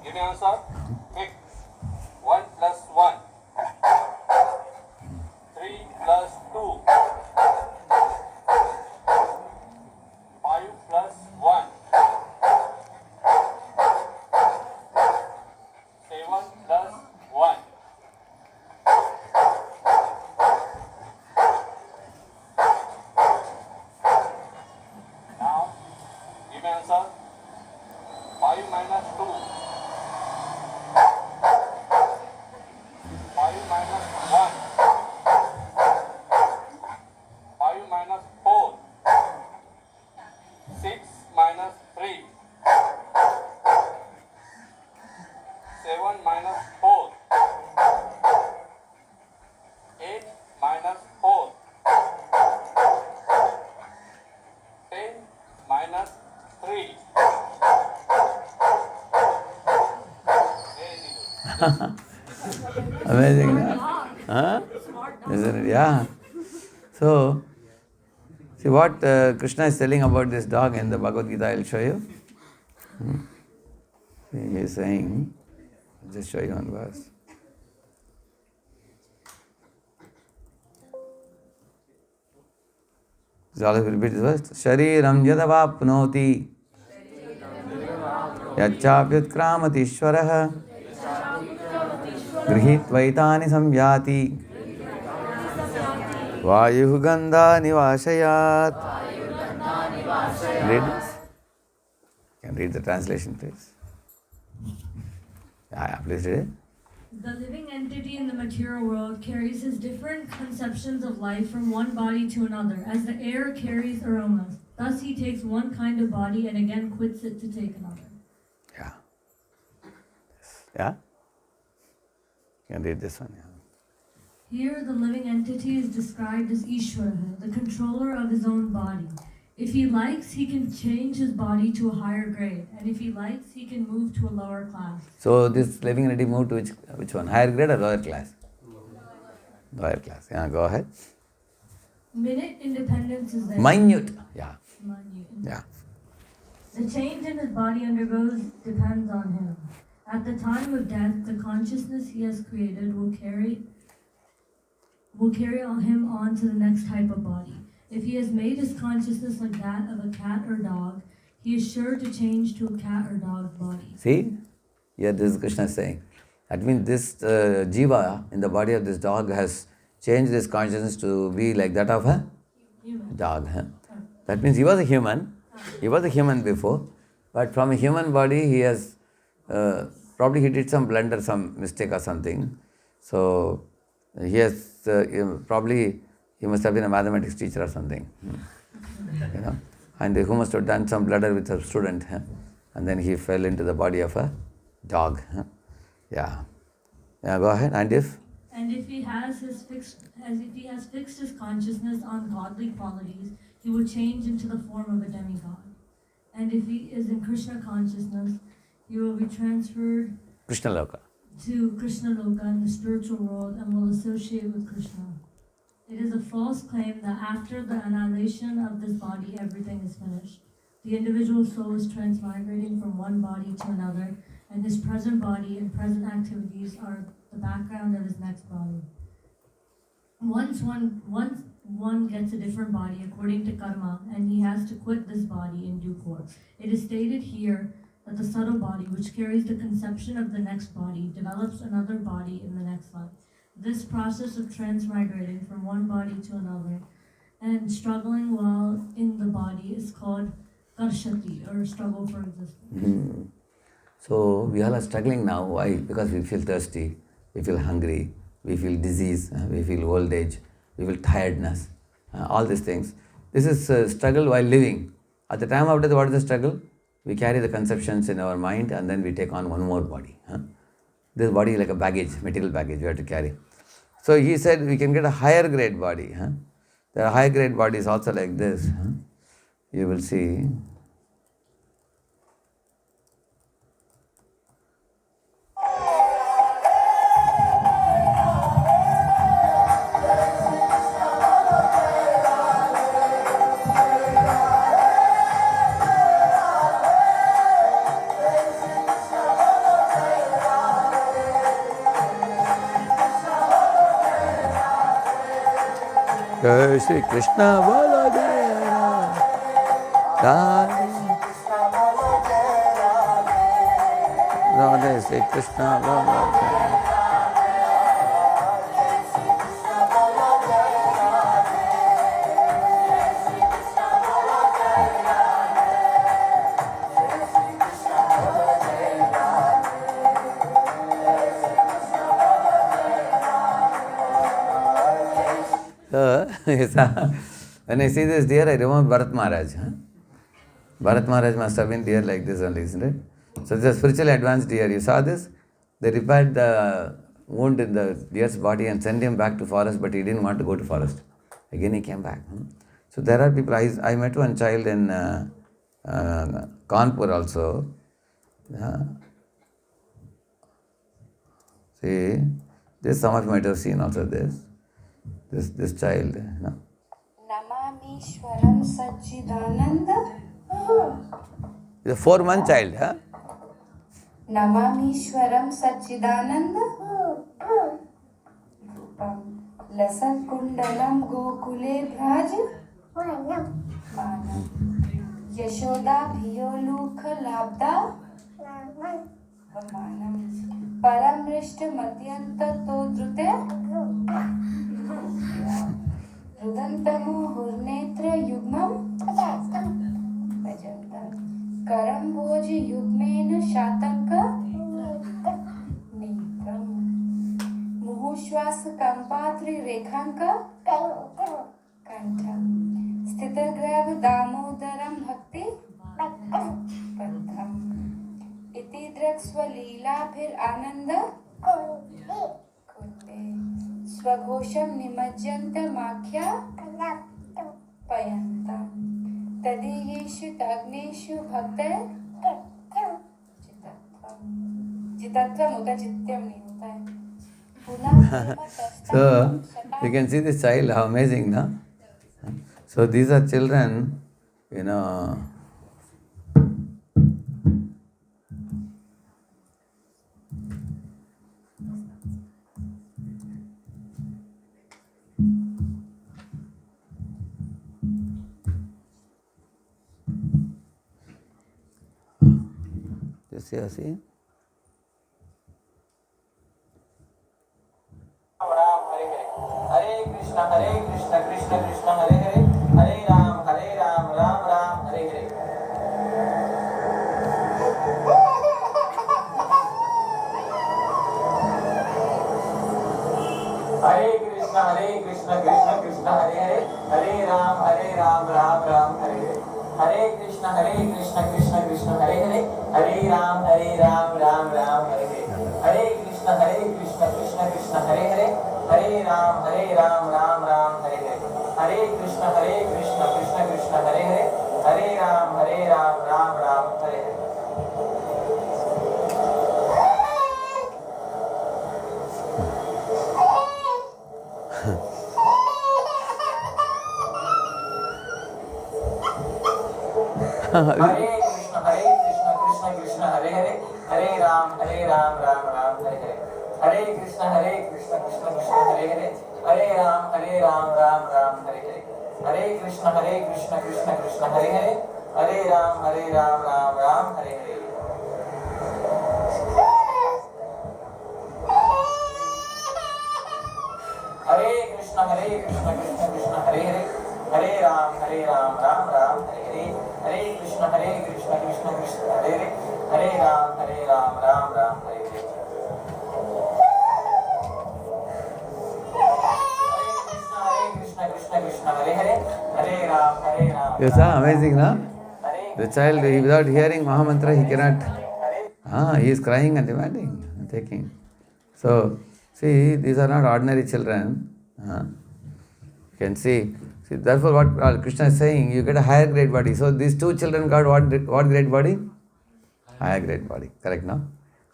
Give me answer. Quick. 1 plus 1. 3 plus 2. 5 plus 1. 7 plus 1. Now, give me answer. 5 minus 2. 5 minus 1. 5 minus 4. 6 minus 3. 7 minus 4. 8 minus 4. 10 minus 3. Very good. Amazing, huh? Isn't it? Yeah. So So, see what Krishna is telling about this dog in the Bhagavad Gita, I'll show you. See, he is saying, I'll just show you one verse. So all of you repeat this verse. Shariram yadavapnoti yachapyutkramati गृहीत्वैतानि संयाति वायुः गन्धानि वाशयात्. Read this. Can read the translation, please. Yeah, please read it. The living entity in the material world carries his different conceptions of life from one body to another, as the air carries aromas. Thus he takes one kind of body and again quits it to take another. Yeah. Yeah? You can read this one. Yeah. Here the living entity is described as Ishvara, the controller of his own body. If he likes, he can change his body to a higher grade, and if he likes, he can move to a lower class. So this living entity moved to which one? Higher grade or lower class? Lower class. Yeah, go ahead. Minute independence is there. Minute. Yeah. Minute. Yeah. The change in his body undergoes depends on him. At the time of death, the consciousness he has created will carry him on to the next type of body. If he has made his consciousness like that of a cat or dog, he is sure to change to a cat or dog body. See? Here this is Krishna saying. That means this jiva in the body of this dog has changed his consciousness to be like that of a Human. dog. Huh? That means he was a human. He was a human before. But from a human body he has probably he did some blunder, some mistake or something. So he has probably he must have been a mathematics teacher or something, you know, and who must have done some blunder with a student, and then he fell into the body of a dog. Yeah, yeah. Go ahead. And if he has fixed his consciousness on godly qualities, he will change into the form of a demigod. And if he is in Krishna consciousness, he will be transferred Krishna Loka. to Krishna Loka in the spiritual world and will associate with Krishna. It is a false claim that after the annihilation of this body, everything is finished. The individual soul is transmigrating from one body to another, and his present body and present activities are the background of his next body. Once one gets a different body according to karma, and he has to quit this body in due course. It is stated here that the subtle body, which carries the conception of the next body, develops another body in the next life. This process of transmigrating from one body to another and struggling while in the body is called karshati, or struggle for existence. So we all are struggling now. Why? Because we feel thirsty, we feel hungry, we feel disease, we feel old age, we feel tiredness, all these things. This is a struggle while living. At the time of death, what is the struggle? We carry the conceptions in our mind and then we take on one more body. This body is like a baggage, material baggage we have to carry. So he said we can get a higher grade body. There are higher grade bodies also like this. You will see. Jai Shri Krishna Bolo Jai Ram. Radhe Shri Krishna Bolo Jai. When I see this deer, I remember Bharat Maharaj. Bharat Maharaj must have been deer like this only, isn't it? So it's a spiritually advanced deer. You saw this? They repaired the wound in the deer's body and sent him back to forest, but he didn't want to go to forest. Again he came back. So there are people, I met one child in Kanpur also. See, this some of you might have seen also this child. Namamishwaram Satchidananda. He's a 4-month child. Huh? Namamishwaram Satchidananda. Rupam Lasat Kundalam Gokule Braj. Manam. Yashoda Bhiyolukha Labda. Manam. Paramrishta Matyanta Todrute. Rudantamo Hurnetra Yugmam. Karam Bhoji Yugmena Shatanka. Netram. Muhushwas Kampatri Rekhanka. Kantham. Stitagrav Damodaram Bhakti. Pantham. Iti Drakswa Leela Phir Ananda. Kunde. Swaghosham Nimajyanta Makhya. Payantam. Tadiyeshu Tagneshu Bhakta. Chitatvam. Chitatvam होता चित्यम नहीं होता है. So you can see this child, how amazing, no? So these are children, Just see. Hare Krishna, Krishna Krishna, Hare Hare, Hare Ram, Ram Ram, Hare Hare. Hare Krishna, Krishna Krishna, Hare Hare, Hare Ram, Ram Ram, Hare Hare. Hare Krishna, Krishna Krishna, Hare Hare, Hare Ram, Ram Ram, Hare Hare. Hare Krishna, Krishna Krishna, Hare Hare, Hare Ram, Ram Ram, Hare Hare. Hare Krishna, Krishna Krishna, Hare Hare, Hare Ram, Ram Ram, Hare Hare. Hare Krishna, Krishna Hare Hare, Hare Ram, Ram Ram, Hare Hare. Hare Krishna, Krishna Krishna, Hare Hare, Hare Ram, Ram Ram, Hare Hare. Hare Krishna, Krishna Krishna, Hare Hare, Hare Ram, Ram Ram, Hare Hare. Hare Krishna, Krishna Krishna, Hare Hare, Hare Ram, Ram Ram, Hare Hare. Hare Krishna, Krishna Krishna, Hare Hare, Hare Ram, Ram Ram, Hare Hare. Krishna Krishna, Hare Hare, Hare Ram, You saw, amazing, no? The child, without hearing Mahamantra, he cannot. He is crying and demanding, and taking. So, see, these are not ordinary children. You can see. Therefore, what Krishna is saying, you get a higher grade body. So, these two children got what grade body? Higher grade body. Correct, no?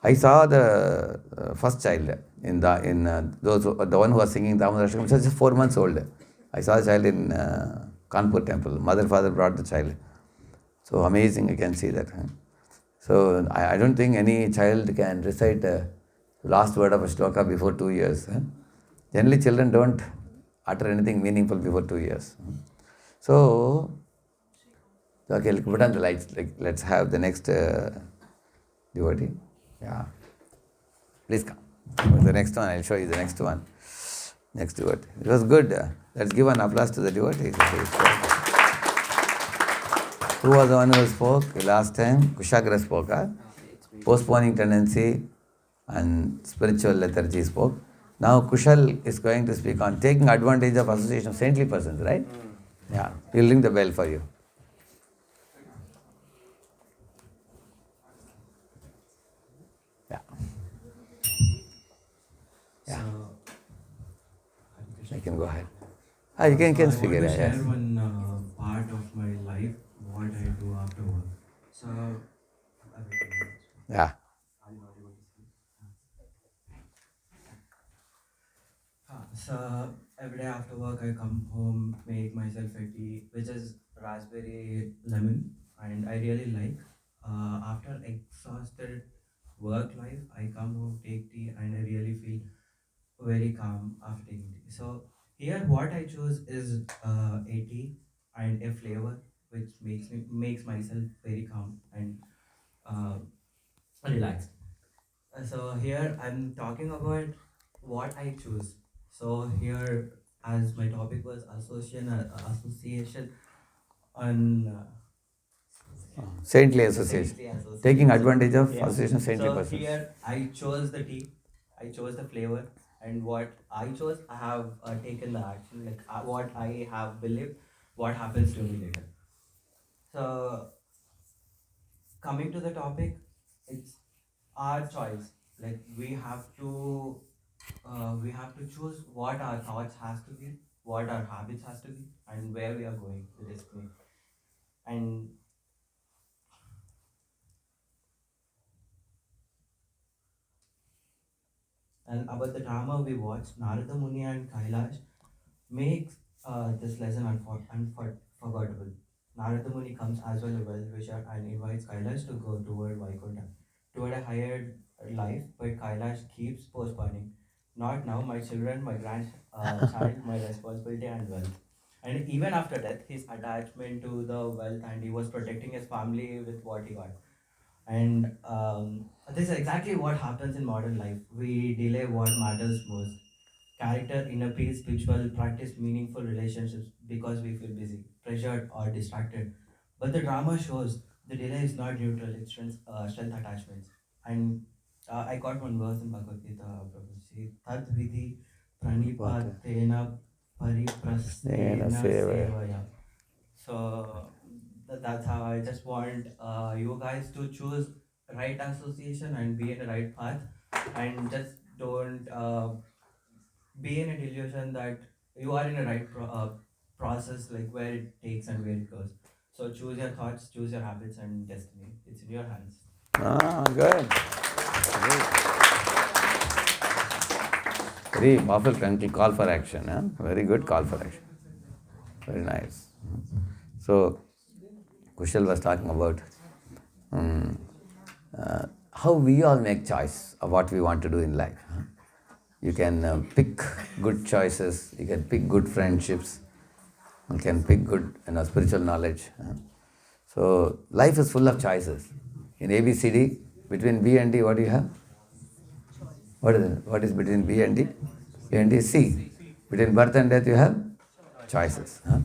I saw the first child in the one who was singing Damodar Ashtakam, just 4 months old. I saw the child in Kanpur temple. Mother, father brought the child. So amazing, you can see that. So I don't think any child can recite the last word of a shloka before 2 years. Generally, children don't utter anything meaningful before 2 years. So, okay, put on the lights. Let's have the next devotee. Yeah. Please come. The next one, I'll show you the next one. Next devotee. It was good. Let's give an applause to the devotees. Who was the one who spoke last time? Kushagra spoke. Postponing tendency and spiritual lethargy spoke. Now Kushal is going to speak on taking advantage of association of saintly persons, right? Yeah. He'll ring the bell for you. Yeah. Yeah. You can go ahead. You can speak it. I want to share Yes. one part of my life, what I do after work. So, Yeah. so every day after work I come home, make myself a tea, which is raspberry lemon, and I really like. After exhausted work life, I come home, take tea, and I really feel very calm after taking tea. So here, what I choose is a tea and a flavor which makes myself very calm and uh, relaxed. So here I'm talking about what I choose. So here, as my topic was association on Saintly association. saintly association. Taking advantage of Yeah. association of saintly So persons. here I chose the tea, I chose the flavor, and what I chose, I have taken the action. Like what I have believed, what happens to me later. So coming to the topic, it's our choice. Like we have to choose what our thoughts has to be, what our habits has to be, and where we are going, the destiny. And about the drama we watched, Narada Muni and Kailash makes this lesson unforgettable. Narada Muni comes as well a well-wisher and invites Kailash to go toward Vaikuntha, toward a higher life, but Kailash keeps postponing. Not now, my children, my grandchild, my responsibility and wealth. And even after death, his attachment to the wealth and he was protecting his family with what he got. And this is exactly what happens in modern life. We delay what matters most. Character, inner peace, spiritual practice, meaningful relationships because we feel busy, pressured, or distracted. But the drama shows the delay is not neutral, it strength attachments. And I got one verse in Bhagavad Gita, Prabhu. Tad vidhi pranipatena pariprasthena sevaya. So that's how I just want you guys to choose right association and be in the right path, and just don't be in a delusion that you are in a right process, like where it takes and where it goes. So choose your thoughts, choose your habits, and destiny. It's in your hands. Ah, good. Very powerful call for action. Huh? Very good call for action. Very nice. So, Kushal was talking about how we all make choice of what we want to do in life. Huh? You can pick good choices, you can pick good friendships, you can pick good spiritual knowledge. Huh? So, life is full of choices. In ABCD, between B and D, what do you have? What is it? What is between B and D? B and D, C. Between birth and death, you have choices. Huh?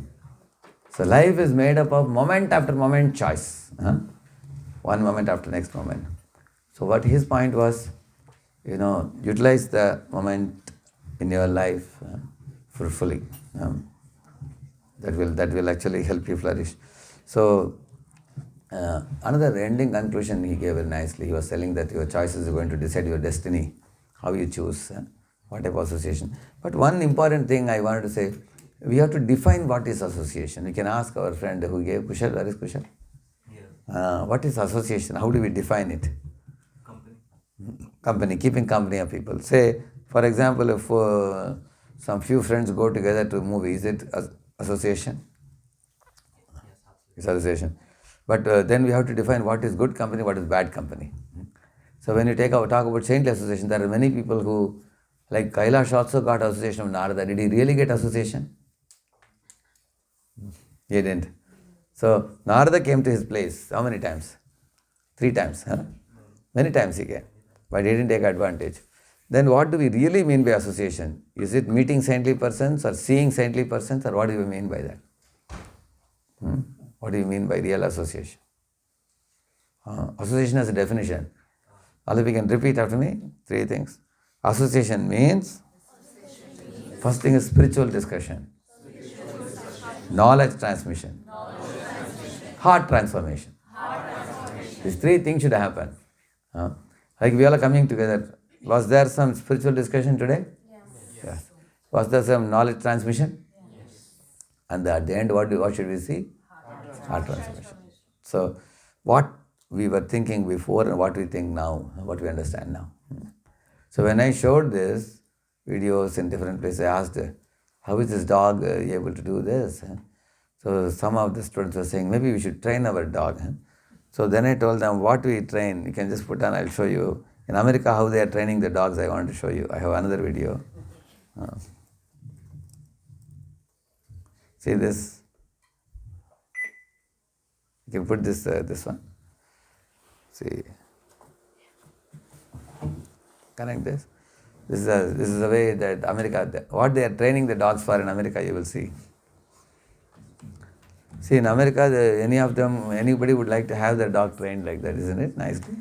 So life is made up of moment after moment choice. Huh? One moment after next moment. So what his point was, utilize the moment in your life fruitfully. That will actually help you flourish. So another ending conclusion he gave very nicely. He was telling that your choices are going to decide your destiny, how you choose, what type of association. But one important thing I wanted to say, we have to define what is association. We can ask our friend who gave Kushal, where is Kushal? What is association? How do we define it? Company, keeping company of people. Say, for example, if some few friends go together to a movie, is it association? It's association. But then we have to define what is good company, what is bad company. So when you talk about saintly association, there are many people who, like Kailash also got association of Narada. Did he really get association? He didn't. So Narada came to his place how many times? 3 times. Huh? Many times he came. But he didn't take advantage. Then what do we really mean by association? Is it meeting saintly persons or seeing saintly persons, or what do we mean by that? What do you mean by real association? Association has a definition. All of you can repeat after me 3 things. Association means, first thing is spiritual discussion, knowledge transmission, heart transformation. These 3 things should happen. Like we all are coming together. Was there some spiritual discussion today? Yes. Was there some knowledge transmission? Yes. And at the end, what should we see? Heart transformation. So, what we were thinking before and what we think now, what we understand now. So when I showed this videos in different places, I asked, how is this dog able to do this? So some of the students were saying, maybe we should train our dog. So then I told them, what we train, you can just put on, I'll show you. In America, how they are training the dogs, I want to show you. I have another video. See this? You can put this one. See. Connect this. This is the way that America, what they are training the dogs for in America, you will see. See, in America, anybody would like to have their dog trained like that, isn't it? Nicely.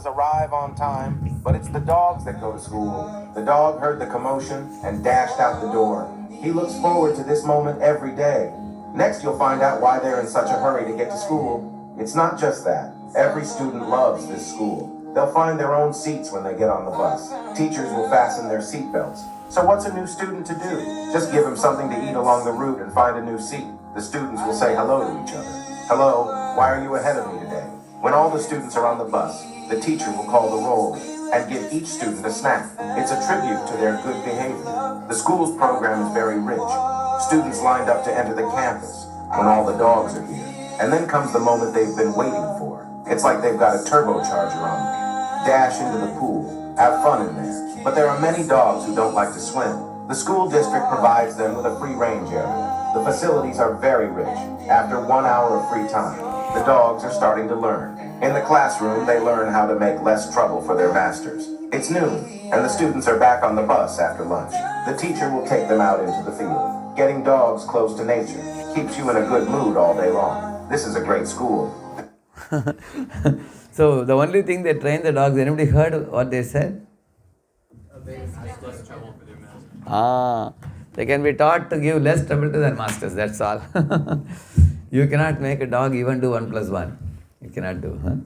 Arrive on time, but it's the dogs that go to school. The dog heard the commotion and dashed out the door. He looks forward to this moment every day. Next, you'll find out why they're in such a hurry to get to school. It's not just that. Every student loves this school. They'll find their own seats when they get on the bus. Teachers will fasten their seat belts. So what's a new student to do? Just give him something to eat along the route and find a new seat. The students will say hello to each other. Hello, why are you ahead of me today? When all the students are on the bus, the teacher will call the roll and give each student a snack. It's a tribute to their good behavior. The school's program is very rich. Students lined up to enter the campus when all the dogs are here. And then comes the moment they've been waiting for. It's like they've got a turbocharger on them. Dash into the pool. Have fun in there. But there are many dogs who don't like to swim. The school district provides them with a free range area. The facilities are very rich. After 1 hour of free time, the dogs are starting to learn. In the classroom, they learn how to make less trouble for their masters. It's noon, and the students are back on the bus after lunch. The teacher will take them out into the field. Getting dogs close to nature keeps you in a good mood all day long. This is a great school. So the only thing they train the dogs, anybody heard what they said? They can be taught to give less trouble to their masters, that's all. You cannot make a dog even do 1 plus 1. You cannot do.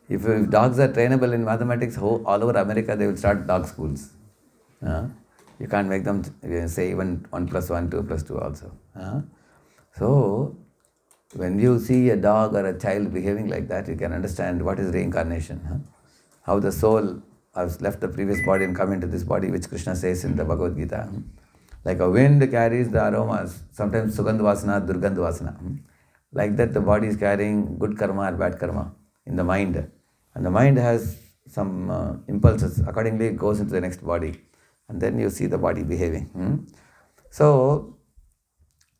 If dogs are trainable in mathematics, all over America they will start dog schools. You can't make them say even 1 plus 1, 2 plus 2 also. So, when you see a dog or a child behaving like that, you can understand what is reincarnation. How the soul has left the previous body and come into this body, which Krishna says in the Bhagavad Gita. Like a wind carries the aromas, sometimes Sugandhavasana, Durgandhavasana. Like that, the body is carrying good karma or bad karma in the mind. And the mind has some impulses. Accordingly, it goes into the next body. And then you see the body behaving. So,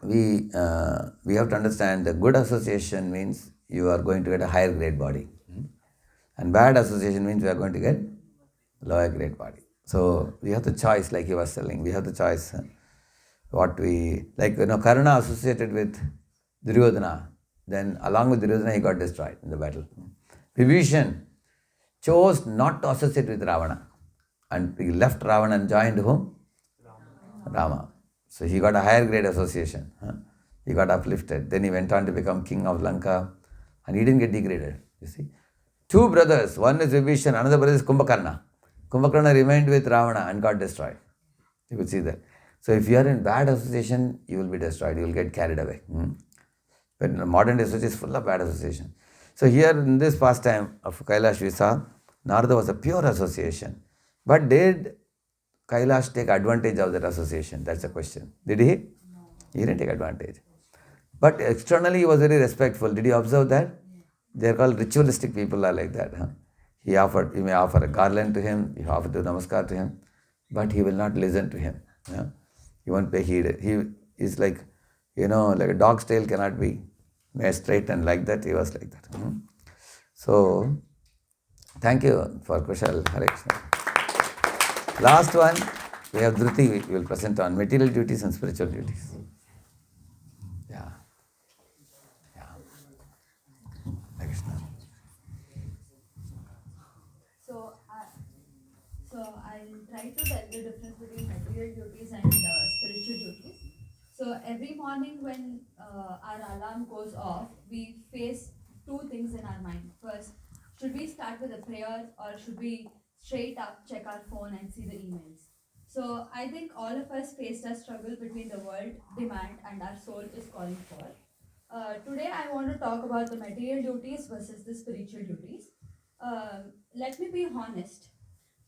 we have to understand that good association means you are going to get a higher grade body. And bad association means you are going to get lower grade body. So, we have the choice, like he was telling. We have the choice. Karna associated with Duryodhana, then along with Duryodhana he got destroyed in the battle. Vibhishan chose not to associate with Ravana and he left Ravana and joined whom? Rama. So he got a higher grade association. He got uplifted. Then he went on to become king of Lanka and he didn't get degraded. You see, 2 brothers, one is Vibhishan, another brother is Kumbhakarna. Kumbhakarna remained with Ravana and got destroyed. You could see that. So if you are in bad association, you will be destroyed. You will get carried away. But modern association is full of bad association. So here in this pastime of Kailash we saw, Narada was a pure association. But did Kailash take advantage of that association? That's the question. Did he? No. He didn't take advantage. But externally he was very respectful. Did you observe that? They are called ritualistic people are like that. You may offer a garland to him, you offer to namaskar to him, but he will not listen to him. He won't pay heed. He is like, like a dog's tail cannot be made straight, and like that, he was like that. So, thank you for Kushal. Hare Krishna. Last one, we have Dhruti, we will present on material duties and spiritual duties. Yeah. Hare Krishna. So I'll try to tell the difference between material duties and spiritual duties. So every morning when our alarm goes off, we face 2 things in our mind. First, should we start with a prayer or should we straight up check our phone and see the emails? So I think all of us faced a struggle between the world demand and our soul is calling for. Today I want to talk about the material duties versus the spiritual duties. Let me be honest.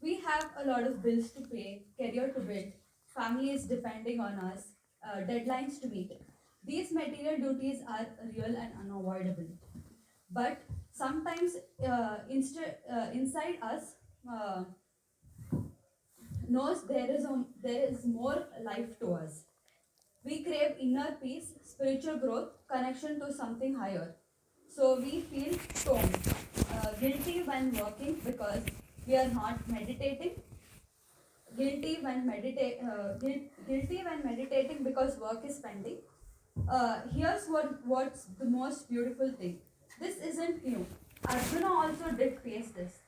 We have a lot of bills to pay, career to build, families depending on us, deadlines to meet. These material duties are real and unavoidable. But sometimes inside us uh, knows there is more life to us. We crave inner peace, spiritual growth, connection to something higher. So we feel torn, guilty when working because we are not meditating, guilty when meditating because work is pending. Here's what's the most beautiful thing. This isn't new. Arjuna also did face this.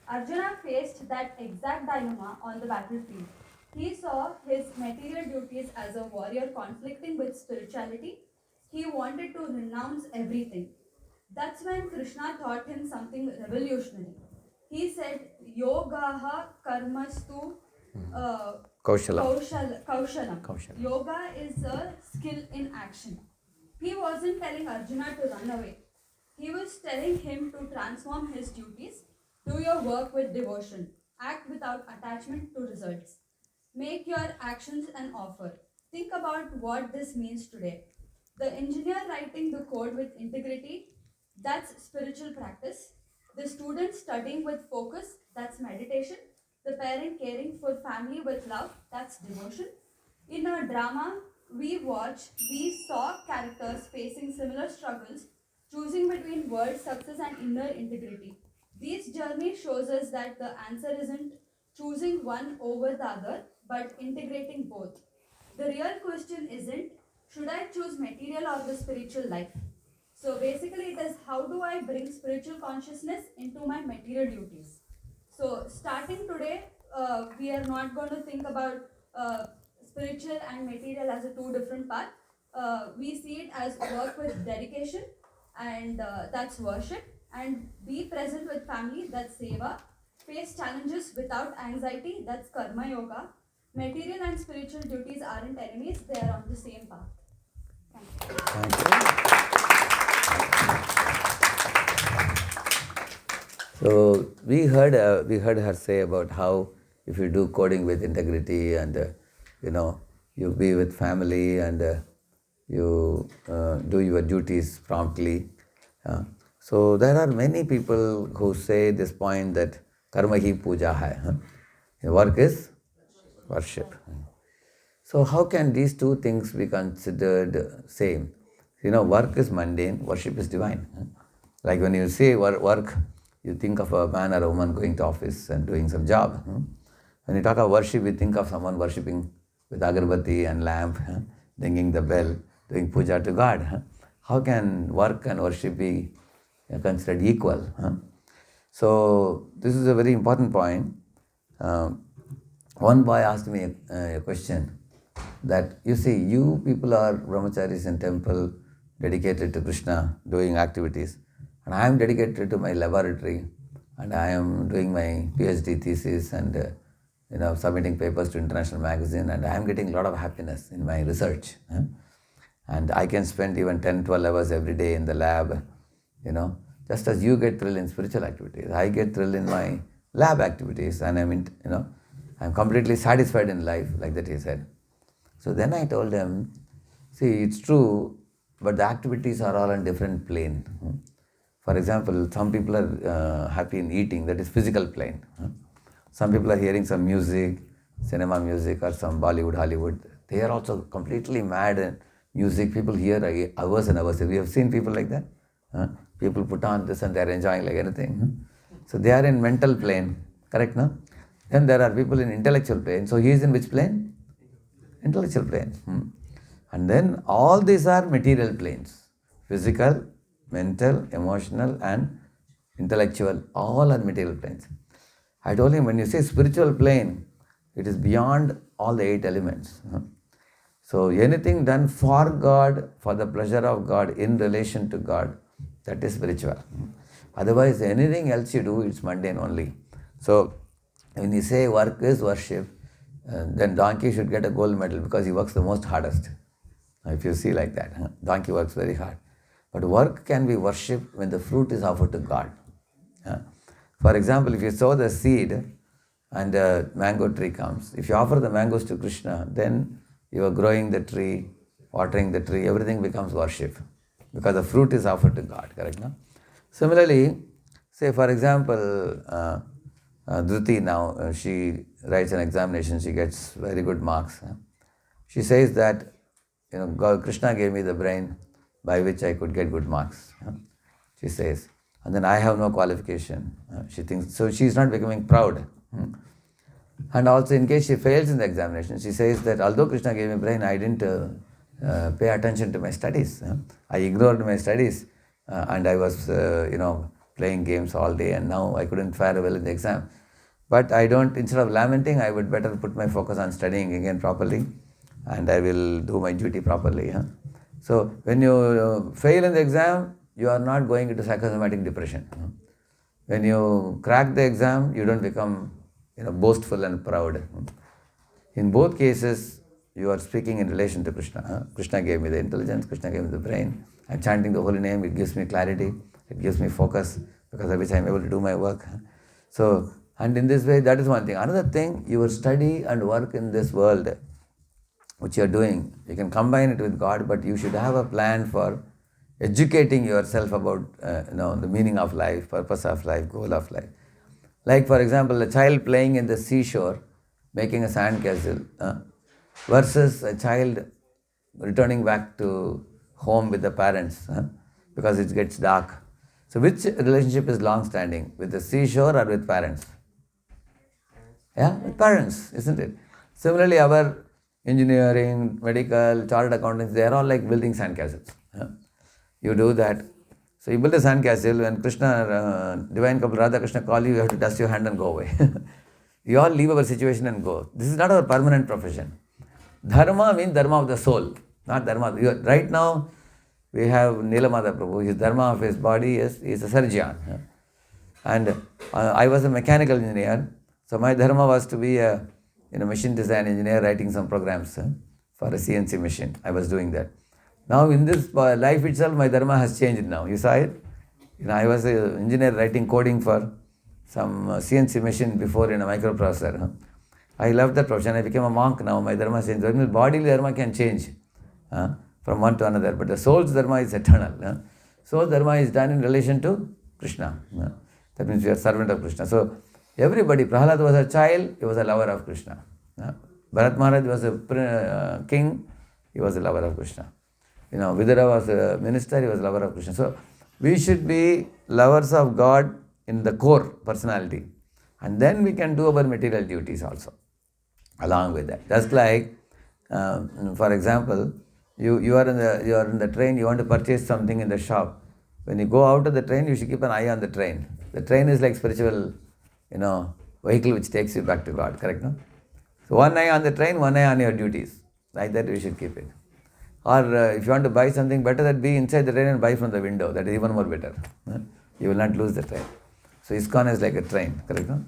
Arjuna faced that exact dilemma on the battlefield. He saw his material duties as a warrior conflicting with spirituality. He wanted to renounce everything. That's when Krishna taught him something revolutionary. He said, Yogaha karmastu Kaushala. kaushalam. Kaushala. Yoga is a skill in action. He wasn't telling Arjuna to run away. He was telling him to transform his duties, do your work with devotion, act without attachment to results. Make your actions an offer. Think about what this means today. The engineer writing the code with integrity, that's spiritual practice. The student studying with focus, that's meditation. The parent caring for family with love, that's devotion. In a drama we saw characters facing similar struggles, choosing between world success and inner integrity. This journey shows us that the answer isn't choosing one over the other, but integrating both. The real question isn't, should I choose material or the spiritual life? So basically, it is how do I bring spiritual consciousness into my material duties? So starting today, we are not going to think about spiritual and material as a two different path. We see it as work with dedication, and that's worship, and be present with family, that's seva. Face challenges without anxiety, that's karma yoga. Material and spiritual duties aren't enemies, they are on the same path. Thank you. So we heard her say about how if you do coding with integrity and you be with family and you do your duties promptly. So there are many people who say this point that karma hi puja hai. Work is worship. So how can these two things be considered same? Work is mundane, worship is divine. Like when you say work, you think of a man or a woman going to office and doing some job. When you talk of worship, you think of someone worshipping with agarbatti and lamp, ringing the bell, doing puja to God. How can work and worship be considered equal? So this is a very important point. One boy asked me a question that, you see, you people are brahmacharis in temple, dedicated to Krishna, doing activities, and I am dedicated to my laboratory, and I am doing my PhD thesis and submitting papers to international magazine, and I am getting a lot of happiness in my research. And I can spend even 10-12 hours every day in the lab, just as you get thrill in spiritual activities. I get thrill in my lab activities, and I'm completely satisfied in life, like that he said. So then I told him, see, it's true, but the activities are all on different plane. For example, some people are happy in eating, that is physical plane. Some people are hearing some music, cinema music or some Bollywood, Hollywood. They are also completely mad in music. People hear hours and hours. We have seen people like that. People put on this and they are enjoying like anything. So they are in mental plane, correct, no? Then there are people in intellectual plane. So he is in which plane? Intellectual plane. And then all these are material planes. Physical, mental, emotional and intellectual, all are material planes. I told him, when you say spiritual plane, it is beyond all the 8 elements. So anything done for God, for the pleasure of God, in relation to God, that is spiritual. Otherwise, anything else you do, it's mundane only. So when you say work is worship, then donkey should get a gold medal because he works the most hardest. If you see like that, donkey works very hard. But work can be worship when the fruit is offered to God. For example, if you sow the seed, and a mango tree comes. If you offer the mangoes to Krishna, then you are growing the tree, watering the tree, everything becomes worship because the fruit is offered to God, correct? No? Similarly, say for example, Dhruti now, she writes an examination, she gets very good marks. She says that, God, Krishna gave me the brain by which I could get good marks. She says, and then I have no qualification. She thinks, so she is not becoming proud. And also in case she fails in the examination, she says that although Krishna gave me brain, I didn't pay attention to my studies. I ignored my studies and I was, playing games all day and now I couldn't fare well in the exam. But I don't, instead of lamenting, I would better put my focus on studying again properly and I will do my duty properly. So when you fail in the exam, you are not going into psychosomatic depression. When you crack the exam, you don't become boastful and proud. In both cases, you are speaking in relation to Krishna. Krishna gave me the intelligence, Krishna gave me the brain. I'm chanting the holy name, it gives me clarity, it gives me focus, because of which I'm able to do my work. So, and in this way, that is one thing. Another thing, your study and work in this world, which you are doing, you can combine it with God, but you should have a plan for educating yourself about the meaning of life, purpose of life, goal of life. Like for example, a child playing in the seashore, making a sandcastle, versus a child returning back to home with the parents because it gets dark. So which relationship is long-standing, with the seashore or with parents? Yeah, with parents, isn't it? Similarly, our engineering, medical, chartered accountants, they are all like building sandcastles. You do that. So you build a sandcastle, when Krishna, divine couple Radha Krishna call you, you have to dust your hand and go away. You all leave our situation and go. This is not our permanent profession. Dharma means dharma of the soul, not dharma. Right now, we have Nilamada Prabhu. His dharma of his body is a surgeon. And I was a mechanical engineer, so my dharma was to be a machine design engineer writing some programs for a CNC machine. I was doing that. Now in this life itself, my dharma has changed now. You saw it? I was an engineer writing coding for some CNC machine before in a microprocessor. I loved that profession. I became a monk now. My dharma changed. That means bodily dharma can change from one to another, but the soul's dharma is eternal. Soul's dharma is done in relation to Krishna. That means we are servant of Krishna. So everybody, Prahalad was a child, he was a lover of Krishna. Bharat Maharaj was a king, he was a lover of Krishna. Vidura was a minister, he was a lover of Krishna. So we should be lovers of God in the core personality. And then we can do our material duties also along with that. Just like, for example, you are in the train, you want to purchase something in the shop. When you go out of the train, you should keep an eye on the train. The train is like spiritual, vehicle which takes you back to God, correct, no? So one eye on the train, one eye on your duties. Like that we should keep it. Or if you want to buy something, better that be inside the train and buy from the window. That is even more better. You will not lose the train. So ISKCON is like a train, correct, no?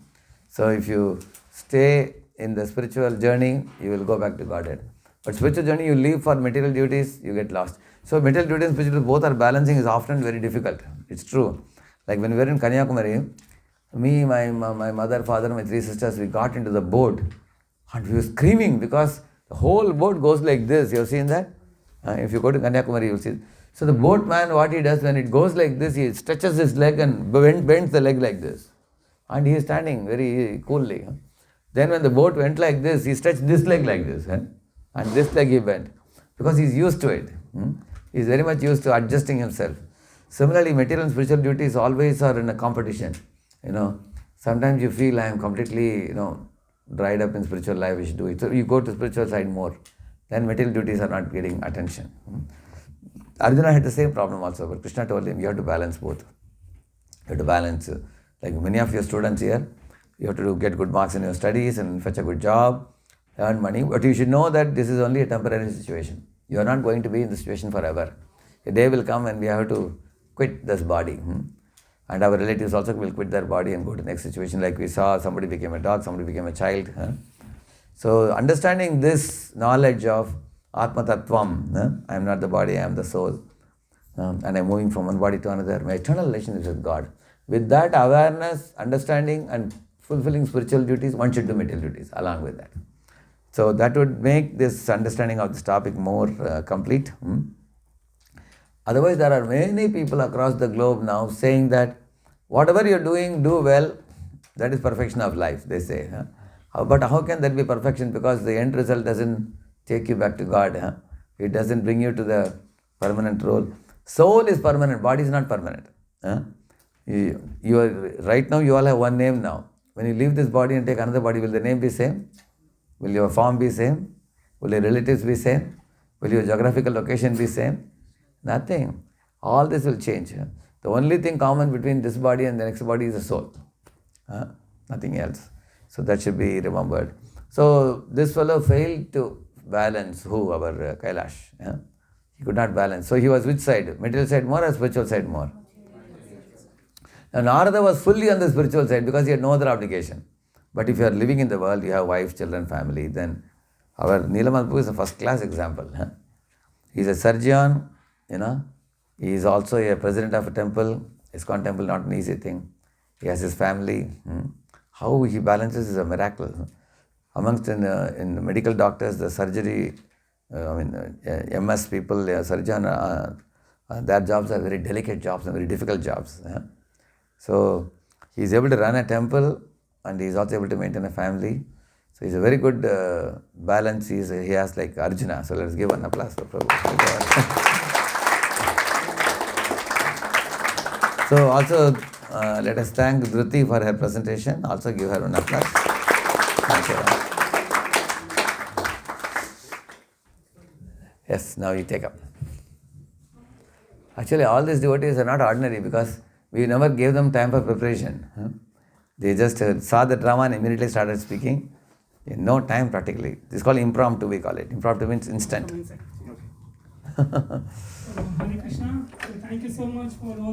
So if you stay in the spiritual journey, you will go back to Godhead. But spiritual journey, you leave for material duties, you get lost. So material duties and spiritual, both are balancing is often very difficult. It's true. Like when we were in Kanyakumari, me, my mother, father, my three sisters, we got into the boat and we were screaming because the whole boat goes like this. You have seen that? If you go to Kanyakumari, you will see. So the boatman, what he does when it goes like this, he stretches his leg and bends the leg like this. And he is standing very coolly. Then when the boat went like this, he stretched this leg like this. And this leg he bent. Because he is used to it. He is very much used to adjusting himself. Similarly, material and spiritual duties always are in a competition. Sometimes you feel I am completely, dried up in spiritual life, we should do it. So you go to spiritual side more. Then material duties are not getting attention. Arjuna had the same problem also, but Krishna told him, you have to balance both. You have to balance, like many of your students here, you have to get good marks in your studies and fetch a good job, earn money. But you should know that this is only a temporary situation. You are not going to be in this situation forever. A day will come and we have to quit this body. And our relatives also will quit their body and go to the next situation. Like we saw, somebody became a dog, somebody became a child. So understanding this knowledge of Atma Tattvam, I am not the body, I am the soul. And I am moving from one body to another. My eternal relation is with God. With that awareness, understanding and fulfilling spiritual duties, one should do material duties along with that. So that would make this understanding of this topic more complete. Otherwise, there are many people across the globe now saying that whatever you're doing, do well, that is perfection of life, they say. But how can that be perfection? Because the end result doesn't take you back to God. It doesn't bring you to the permanent role. Soul is permanent, body is not permanent. You are, right now you all have one name now. When you leave this body and take another body, will the name be same? Will your form be same? Will your relatives be same? Will your geographical location be same? Nothing. All this will change. The only thing common between this body and the next body is the soul. Nothing else. So that should be remembered. So this fellow failed to balance our Kailash. He could not balance. So he was which side? Material side more or spiritual side more? Now Narada was fully on the spiritual side because he had no other obligation. But if you are living in the world, you have wife, children, family, then our Nilamadhu is a first class example. He is a surgeon, he is also a president of a temple. ISKCON temple, not an easy thing. He has his family. How he balances is a miracle. Amongst in medical doctors, the surgery, MS people, surgeon, their jobs are very delicate jobs and very difficult jobs. So he is able to run a temple and he is also able to maintain a family. So he's a very good balance. He has like Arjuna. So let's give an applause for Prabhu. So also let us thank Dhruti for her presentation. Also give her an applause. Thank you. Yes, now you take up. Actually, all these devotees are not ordinary because we never gave them time for preparation. They just saw the drama and immediately started speaking. In no time practically. This is called impromptu, we call it. Impromptu means instant. Hare Krishna. Thank you so much for all.